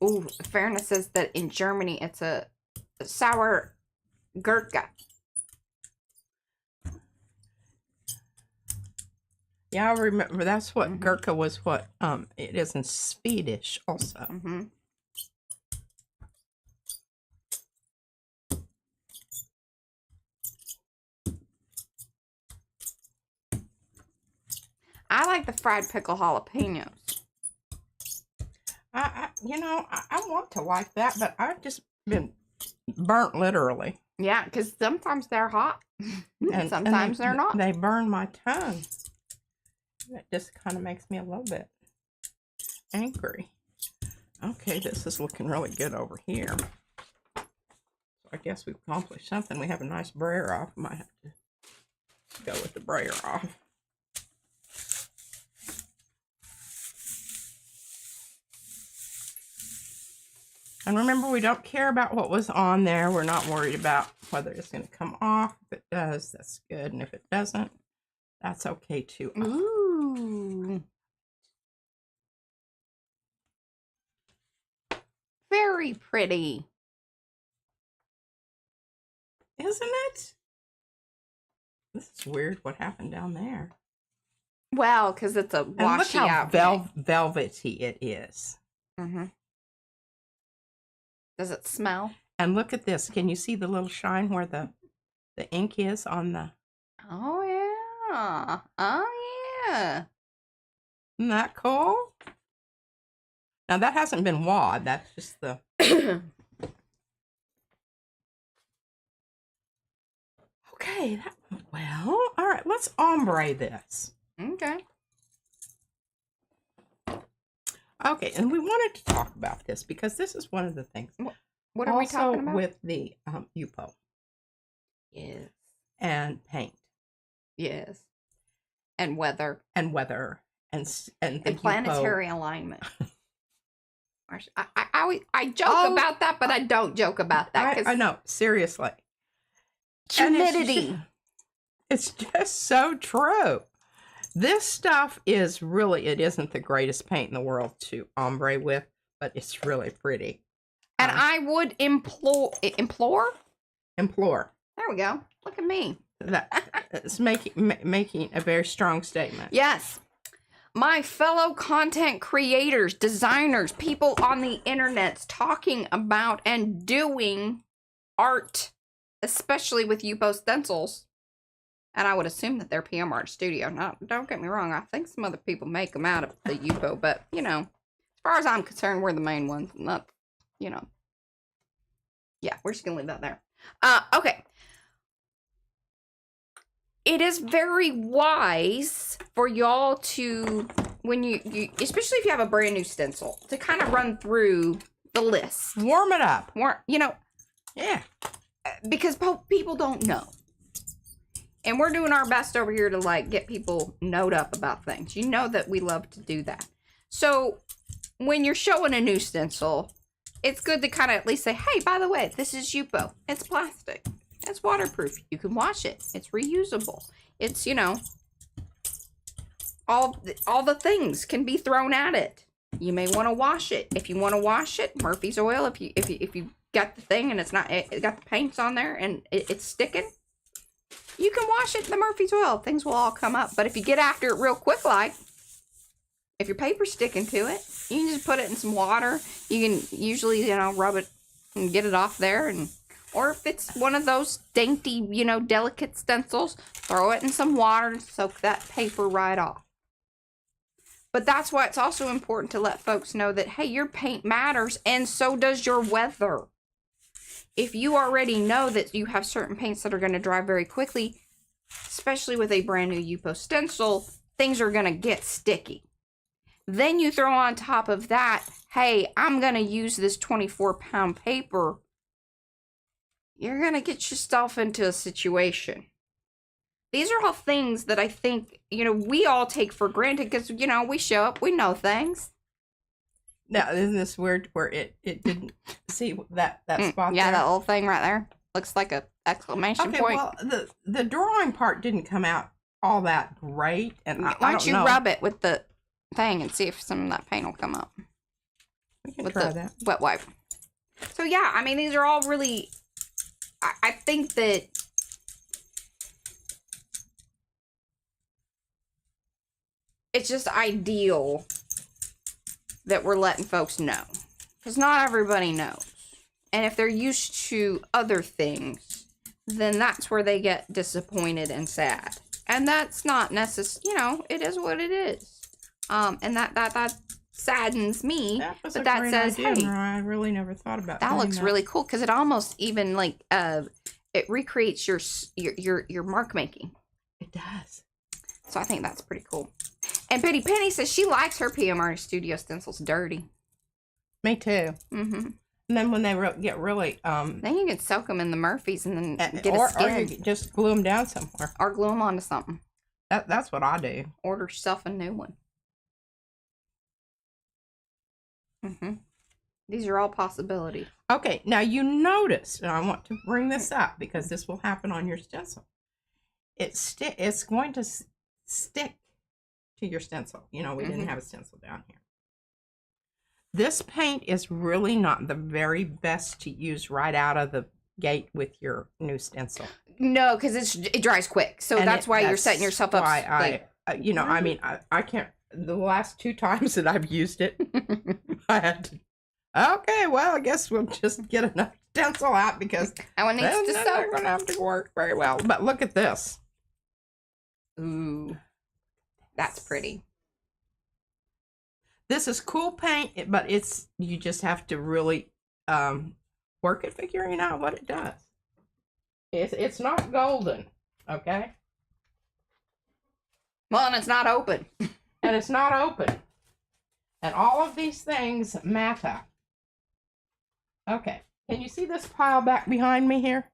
Ooh, Fairness says that in Germany it's a sour Gurkha. Yeah, I remember that's what Gurkha was. What it is in Swedish also. I like the fried pickle jalapenos. You know, I want to like that, but I've just been burnt literally. Yeah, because sometimes they're hot, and sometimes they're not. They burn my tongue. It just kind of makes me a little bit angry. Okay, this is looking really good over here. So I guess we've accomplished something. We have a nice brayer off. Might have to go with the brayer off. And remember, we don't care about what was on there. We're not worried about whether it's going to come off. If it does, that's good. And if it doesn't, that's okay too. Ooh. Very pretty. Isn't it? This is weird what happened down there. Well, because it's a washy out. Look how velvety it is. Does it smell? And look at this. Can you see the little shine where the ink is on the... Oh, yeah. Oh, yeah. Isn't that cool? Now, that hasn't been wad. That's just the... Okay, that went well. All right, let's ombre this. Okay. Okay, and we wanted to talk about this because this is one of the things. What are we talking about? with the Yupo. Yes. And paint. Yes. And weather. And weather. And planetary alignment. I joke about that, but I don't joke about that. I know, seriously. Humidity. It's just so true. This stuff is really, it isn't the greatest paint in the world to ombre with, but it's really pretty. And I would implore. There we go. Look at me. It's making a very strong statement. Yes. My fellow content creators, designers, people on the internet talking about and doing art, especially with Yupo stencils. And I would assume that they're PM Art Studio. Now, don't get me wrong. I think some other people make them out of the Yupo. But, you know, as far as I'm concerned, we're the main ones. Not, you know. Yeah, we're just going to leave that there. Okay. It is very wise for y'all to, when you, especially if you have a brand new stencil, to kind of run through the list. Warm it up. You know. Yeah. Because people don't know. And we're doing our best over here to, like, get people knowed up about things. You know that we love to do that. So, when you're showing a new stencil, it's good to kind of at least say, hey, by the way, this is Yupo. It's plastic. It's waterproof. You can wash it. It's reusable. It's, you know, all the things can be thrown at it. You may want to wash it. If you want to wash it, Murphy's oil. If you got the thing and it's not, it got the paints on there and it's sticking, you can wash it in the Murphy's oil. Things will all come up. But if you get after it real quick, like if your paper's sticking to it, you can just put it in some water. You can usually, you know, rub it and get it off there. And or if it's one of those dainty, you know, delicate stencils, throw it in some water and soak that paper right off. But that's why it's also important to let folks know that, hey, your paint matters and so does your weather. If you already know that you have certain paints that are going to dry very quickly, especially with a brand new Yupo stencil, things are going to get sticky. Then you throw on top of that, hey, I'm going to use this 24-pound paper. You're going to get yourself into a situation. These are all things that I think, you know, we all take for granted because, you know, we show up, we know things. Now, isn't this weird where it didn't see that spot Yeah, there? that little thing right there. Looks like a exclamation point. Okay, well, the drawing part didn't come out all that great. And Why don't you rub it with the thing and see if some of that paint will come up. We can with try the that. wet wipe. So, yeah, I mean, these are all really... I think that... it's just ideal that we're letting folks know. Because not everybody knows. And if they're used to other things, then that's where they get disappointed and sad. And that's not necessary, you know, it is what it is. And that saddens me. But that says, hey, I really never thought about that looks really cool. Because it almost even like, it recreates your mark making. It does. So I think that's pretty cool. And Betty Penny says she likes her PMR Studio stencils dirty. Me too. Mm-hmm. And then when they get really... then you can soak them in the Murphys and then get or, a skin. or you just glue them down somewhere. Or glue them onto something. That's what I do. Order yourself a new one. Mm-hmm. These are all possibilities. Okay, now you notice, and I want to bring this up because this will happen on your stencil. It's going to stick to your stencil. You know, we didn't have a stencil down here. This paint is really not the very best to use right out of the gate with your new stencil. No, because it dries quick. So that's why you're setting yourself up. Why you know, I mean, I can't. The last 2 times that I've used it, I had to. Okay, well, I guess we'll just get another stencil out because it needs to soak. Going to have to work very well. But look at this. Ooh, that's pretty. This is cool paint, but you just have to really work at figuring out what it does. It's not golden, okay? Well, and it's not open. And it's not open. And all of these things matter. Okay, can you see this pile back behind me here?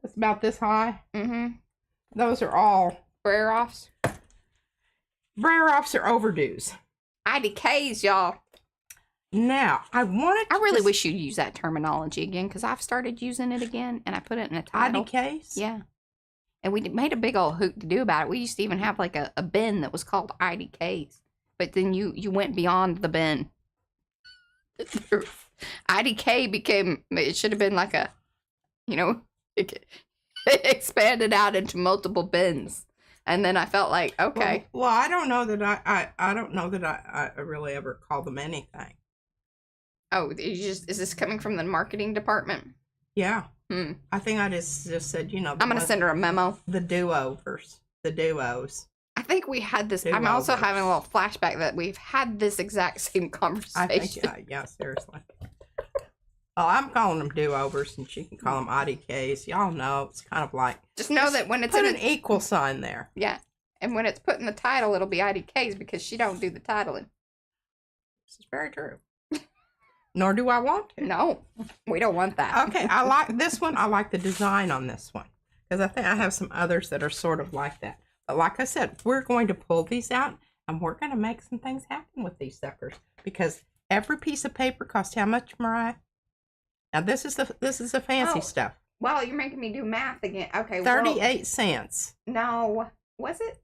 It's about this high. Mm-hmm. Those are all Brayer offs. Brayer offs are overdues. IDKs, y'all. Now, I really wish you'd use that terminology again because I've started using it again and I put it in a title. IDKs? Yeah. And we made a big old hoot to do about it. We used to even have like a bin that was called IDKs. But then you went beyond the bin. IDK became, it should have been like a, you know, it expanded out into multiple bins. And then I felt like, okay. Well, I don't know that I don't know that I really ever call them anything. Oh, is this coming from the marketing department? Yeah. I think I just said, you know. I'm going to send her a memo. The do-overs. The duos. I think we had this. I'm also having a little flashback that we've had this exact same conversation. I think, yeah, seriously. Well, I'm calling them do-overs, and she can call them IDKs. Y'all know, it's kind of like... Just know that when it's put an equal sign there. Yeah. And when it's put in the title, it'll be IDKs because she don't do the titling. This is very true. Nor do I want to. No, we don't want that. Okay, I like this one. I like the design on this one. Because I think I have some others that are sort of like that. But like I said, we're going to pull these out, and we're going to make some things happen with these suckers. Because Every piece of paper cost how much, Mariah? Now this is the fancy stuff. Well, you're making me do math again. Okay, 38 cents. No, was it?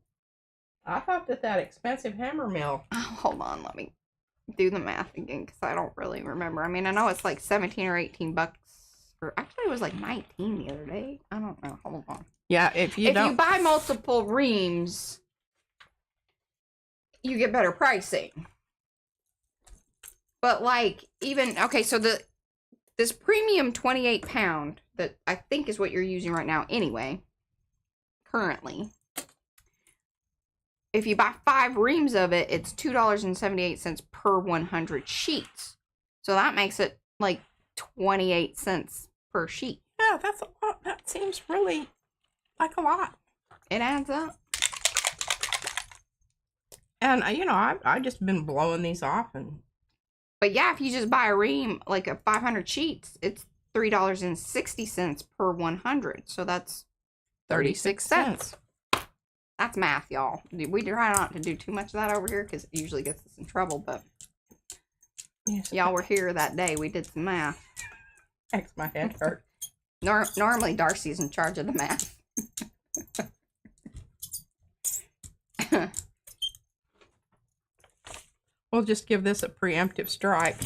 I thought that expensive hammer mill. Oh, hold on, let me do the math again because I don't really remember. I mean, I know it's like 17 or 18 bucks. Or actually, it was like 19 the other day. I don't know. Hold on. Yeah, if you buy multiple reams, you get better pricing. But like even okay, so this premium 28 pound that I think is what you're using right now anyway, currently. If you buy 5 reams of it, it's $2.78 per 100 sheets. So that makes it like 28 cents per sheet. Yeah, that's a lot. That seems really like a lot. It adds up. And you know, I just been blowing these off But yeah, if you just buy a ream, like a 500 sheets, it's $3.60 per 100. So that's 36 cents. That's math, y'all. We try not to do too much of that over here because it usually gets us in trouble. But yes, y'all were here that day. We did some math. Makes my head hurt. Normally, Darcy's in charge of the math. We'll just give this a preemptive strike.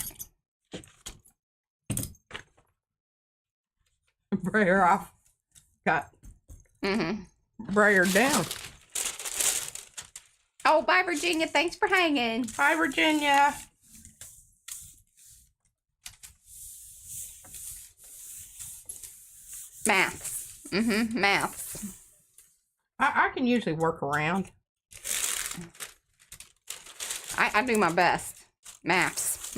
Brayer off. Got Brayer down. Oh, bye, Virginia. Thanks for hanging. Bye, Virginia. Maths. Maths. I can usually work around. I do my best. Maths.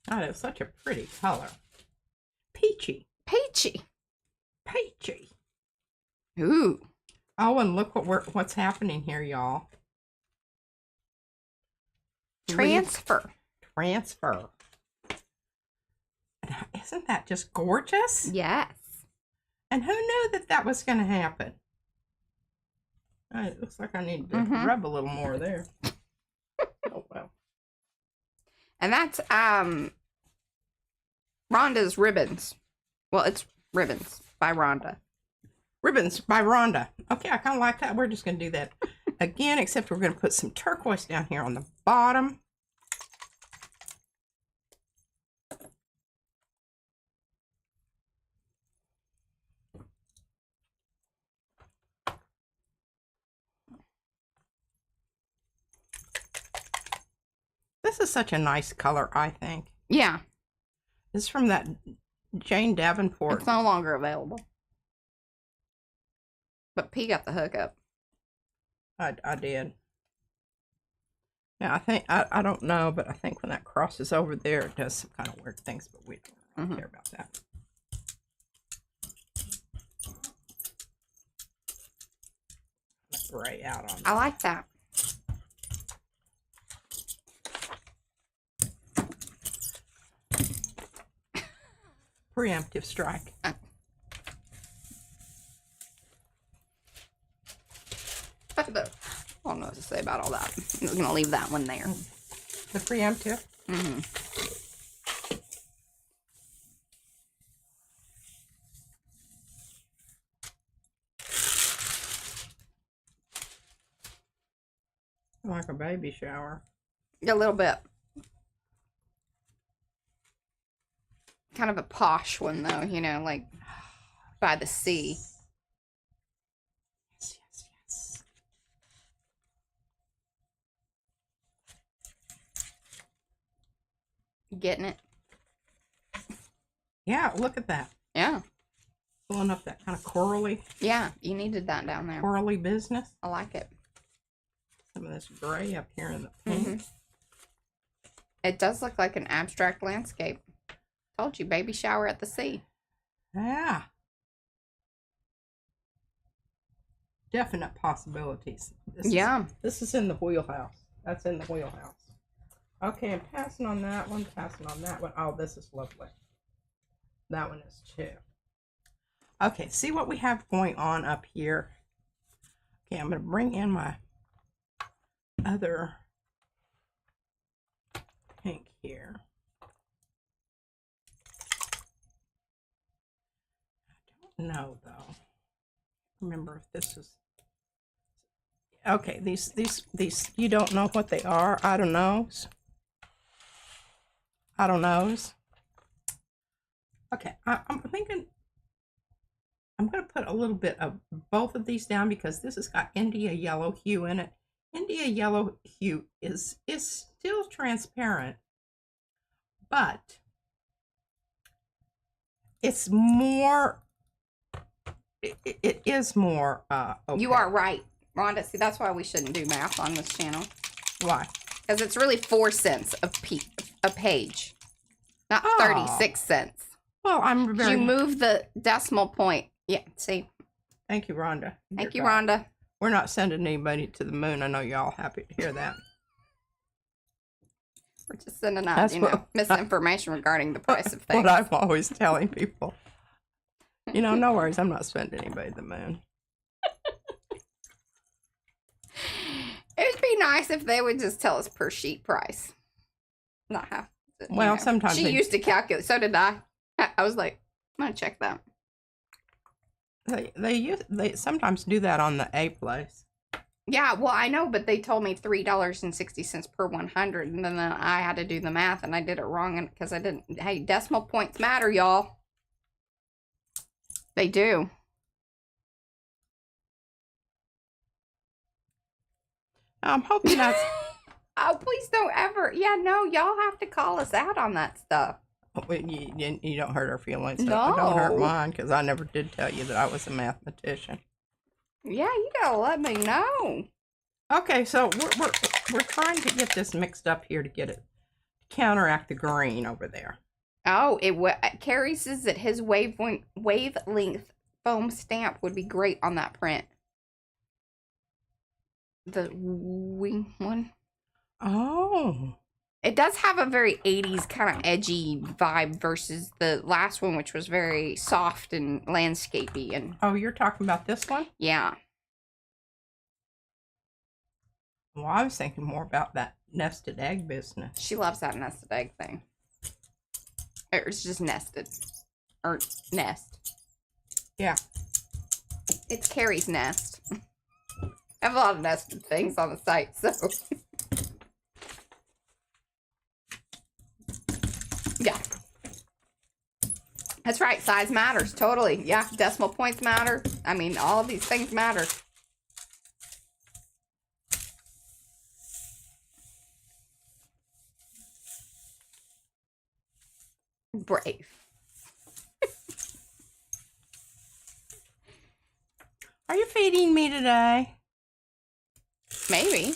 God, it's such a pretty color. Peachy. Peachy. Peachy. Ooh. Oh, and look what's happening here, y'all. Transfer. Transfer. Now, isn't that just gorgeous? Yes. And who knew that was going to happen? It looks like I need to rub a little more there. Oh, well. And that's Rhonda's Ribbons. Well, it's Ribbons by Rhonda. Ribbons by Rhonda. Okay, I kind of like that. We're just going to do that again, except we're going to put some turquoise down here on the bottom. This is such a nice color, I think. Yeah. This is from that Jane Davenport. It's no longer available. But P got the hookup. I did. Yeah, I think, I don't know, but I think when that crosses over there, it does some kind of weird things, but we don't care about that. Gray out on I like that. Preemptive strike. I don't know what to say about all that. I'm just going to leave that one there. The preemptive? Like a baby shower. A little bit. Kind of a posh one, though, you know, like by the sea. Yes, yes, yes. Getting it? Yeah, look at that. Yeah. Pulling up that kind of corally. Yeah, you needed that down there. Corally business. I like it. Some of this gray up here in the pink. It does look like an abstract landscape. Told you, baby shower at the sea. Yeah. Definite possibilities. This is in the wheelhouse. That's in the wheelhouse. Okay, I'm passing on that one, passing on that one. Oh, this is lovely. That one is too. Okay, see what we have going on up here. Okay, I'm going to bring in my other pink here. I don't know though. Remember if this is okay. These you don't know what they are. I don't know. I don't know. Okay, I'm thinking I'm going to put a little bit of both of these down because this has got India yellow hue in it. India yellow hue is still transparent, but it's more, it is more okay. You are right, Rhonda. See, that's why we shouldn't do math on this channel. Why? Because it's really 4 cents a page, not 36 cents. Well, I'm very... You move the decimal point. Yeah, see? Thank you, Rhonda. Thank you, Rhonda. We're not sending anybody to the moon. I know y'all happy to hear that. We're just sending out, misinformation regarding the price of things. What I'm always telling people. No worries. I'm not sending anybody to the moon. It'd be nice if they would just tell us per sheet price. Not half. Well, sometimes she used to calculate. So did I. I was like, I'm gonna check that. They sometimes do that on the A place. Yeah, well, I know, but they told me $3.60 per 100, and then I had to do the math, and I did it wrong because I didn't. Hey, decimal points matter, y'all. They do. I'm hoping that's... Oh, please don't ever. Yeah, no, y'all have to call us out on that stuff. You don't hurt our feelings. No. Don't hurt mine, because I never did tell you that I was a mathematician. Yeah, you gotta let me know. Okay, so we're trying to get this mixed up here to get it counteract the green over there. Oh, Carrie says that his wavelength foam stamp would be great on that print. The wing one. Oh. It does have a very 80s kind of edgy vibe versus the last one, which was very soft and landscapey. And oh, you're talking about this one? Yeah. Well, I was thinking more about that nested egg business. She loves that nested egg thing. Or it's just nested. Or nest. Yeah. It's Carrie's nest. I have a lot of nested things on the site, so... Yeah. That's right. Size matters. Totally. Yeah. Decimal points matter. I mean, all of these things matter. Brave. Are you feeding me today? Maybe.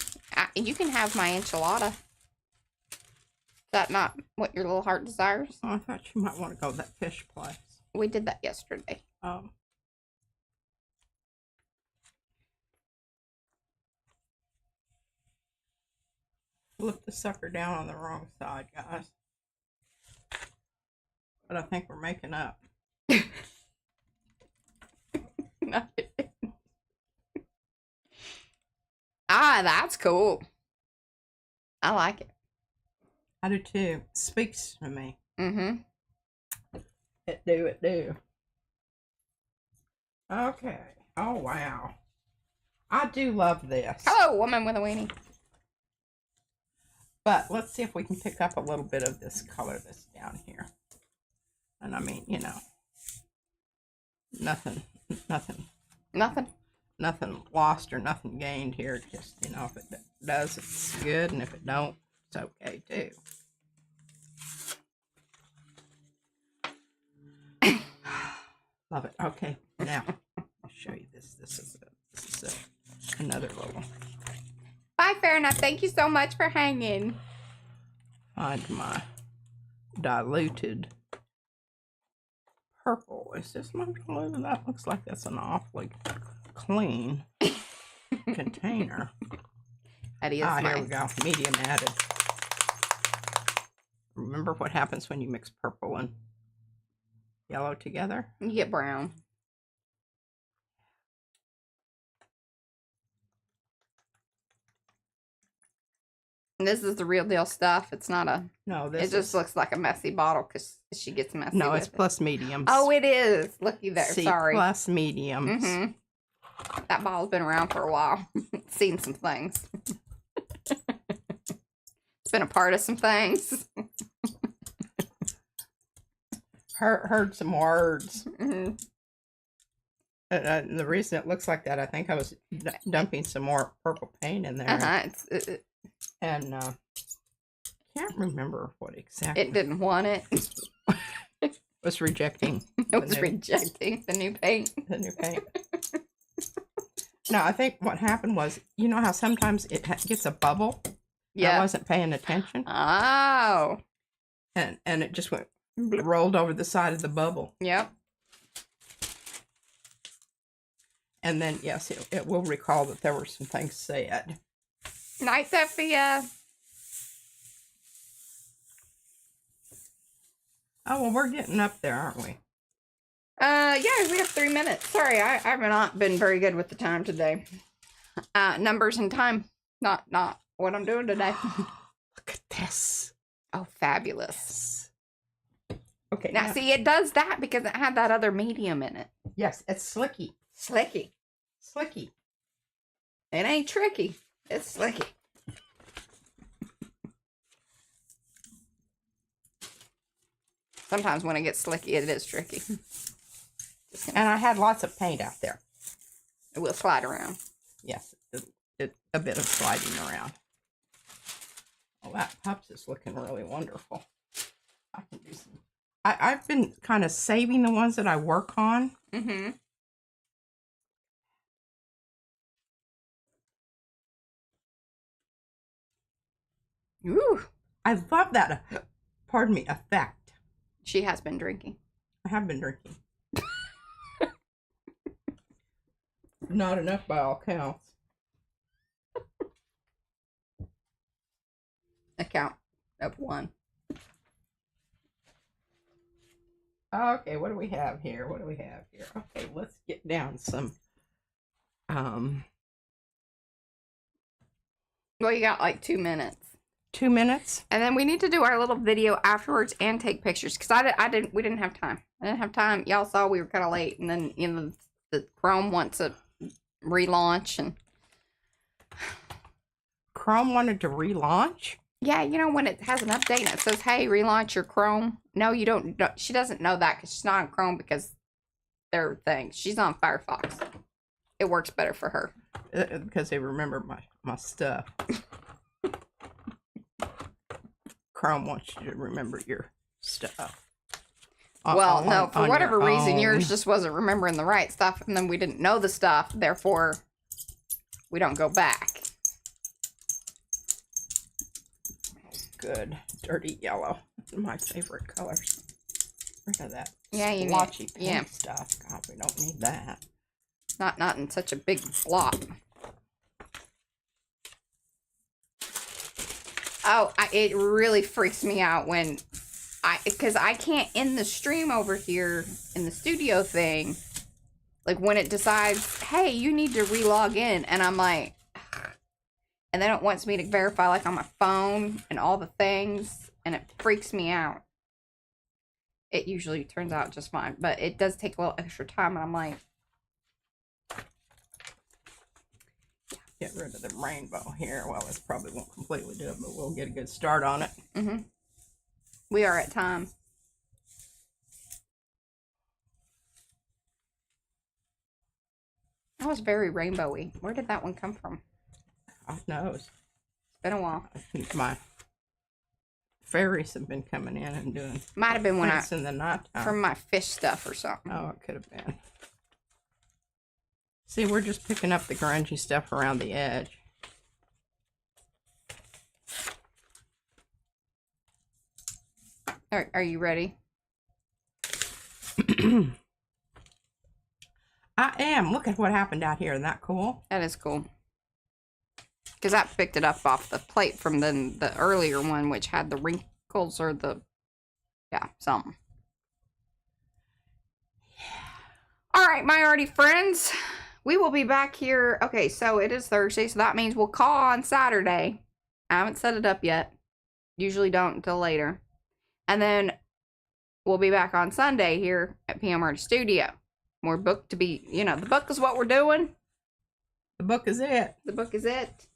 You can have my enchilada. Is that not what your little heart desires? Oh, I thought you might want to go to that fish place. We did that yesterday. Flip the sucker down on the wrong side, guys. But I think we're making up. That's cool. I like it. I do too. It speaks to me. Mm-hmm. It do. Okay. Oh, wow. I do love this. Hello, woman with a weenie. But let's see if we can pick up a little bit of this color that's down here. And I mean, nothing lost or nothing gained here. Just, if it does, it's good. And if it don't, it's okay too. Love it. Okay, now I'll show you this. This is another little. Bye, fair enough. Thank you so much for hanging. Find my diluted purple. Is this my diluted? That looks like that's an awfully clean container. That is nice. Here we go. Medium added. Remember what happens when you mix purple and yellow together? You get brown. This is the real deal stuff. It's not a... No, this It just looks like a messy bottle because she gets messy. No, with it's it. plus mediums. Oh, it is. Looky there. C Sorry. plus mediums. That bottle's been around for a while. Seen some things. It's been a part of some things. Heard some words. Mm-hmm. The reason it looks like that, I think I was dumping some more purple paint in there. And can't remember what exactly. It didn't want it. It was rejecting. It was rejecting the new paint. The new paint. No, I think what happened was, you know how sometimes it gets a bubble? Yeah. I wasn't paying attention. Oh. And it just rolled over the side of the bubble. Yep. And then, yes, it will recall that there were some things said. Night, Sophia. Oh, well, we're getting up there, aren't we? Yeah, we have 3 minutes. Sorry, I have not been very good with the time today. Numbers and time. Not what I'm doing today. Look at this. Oh, fabulous. Yes. Okay. Now, see, it does that because it had that other medium in it. Yes, it's slicky. Slicky. Slicky. It ain't tricky. It's slicky. Sometimes when it gets slicky, it is tricky. And I had lots of paint out there. It will slide around. Yes, a bit of sliding around. Well, that pups is looking really wonderful. I can do some. I've been kind of saving the ones that I work on. Mm-hmm. Ooh. I love that, pardon me, effect. She has been drinking. I have been drinking. Not enough by all counts. A count of 1. Okay, what do we have here? What do we have here? Okay, let's get down some. Well, you got like 2 minutes. 2 minutes, and then we need to do our little video afterwards and take pictures because we didn't have time. I didn't have time. Y'all saw we were kind of late, and then the Chrome wants a relaunch, and Chrome wanted to relaunch. Yeah, you know when it has an update and it says, "Hey, relaunch your Chrome." No, you don't. She doesn't know that because she's not on Chrome because their thing. She's on Firefox. It works better for her because they remember my stuff. Chrome wants you to remember your stuff. Well, no, for whatever reason, yours just wasn't remembering the right stuff, and then we didn't know the stuff, therefore, we don't go back. Good. Dirty yellow. My favorite colors. Rid of that yeah, splotchy paint stuff. God, we don't need that. Not in such a big block. Oh, it really freaks me out when because I can't end the stream over here in the studio thing. Like when it decides, hey, you need to relog in, and I'm like, and then it wants me to verify like on my phone and all the things, and it freaks me out. It usually turns out just fine, but it does take a little extra time, and I'm like, get rid of the rainbow here. Well, this probably won't completely do it, but we'll get a good start on it. Mm-hmm. We are at time. That was very rainbowy. Where did that one come from? God knows. It's been a while. I think my fairies have been coming in and doing. Might have been when in the night time. From my fish stuff or something. Oh, it could have been. See, we're just picking up the grungy stuff around the edge. Are you ready? I am. Look at what happened out here. Isn't that cool? That is cool. Because that picked it up off the plate from the earlier one, which had the wrinkles or the, yeah, something. Yeah. All right, my arty friends. We will be back here. Okay, so it is Thursday, so that means we'll call on Saturday. I haven't set it up yet. Usually don't until later. And then we'll be back on Sunday here at PM Arty Studio. More book to be, you know, the book is what we're doing. The book is it. The book is it.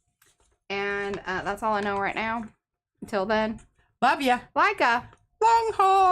And that's all I know right now. Until then. Love ya. Like a Long haul.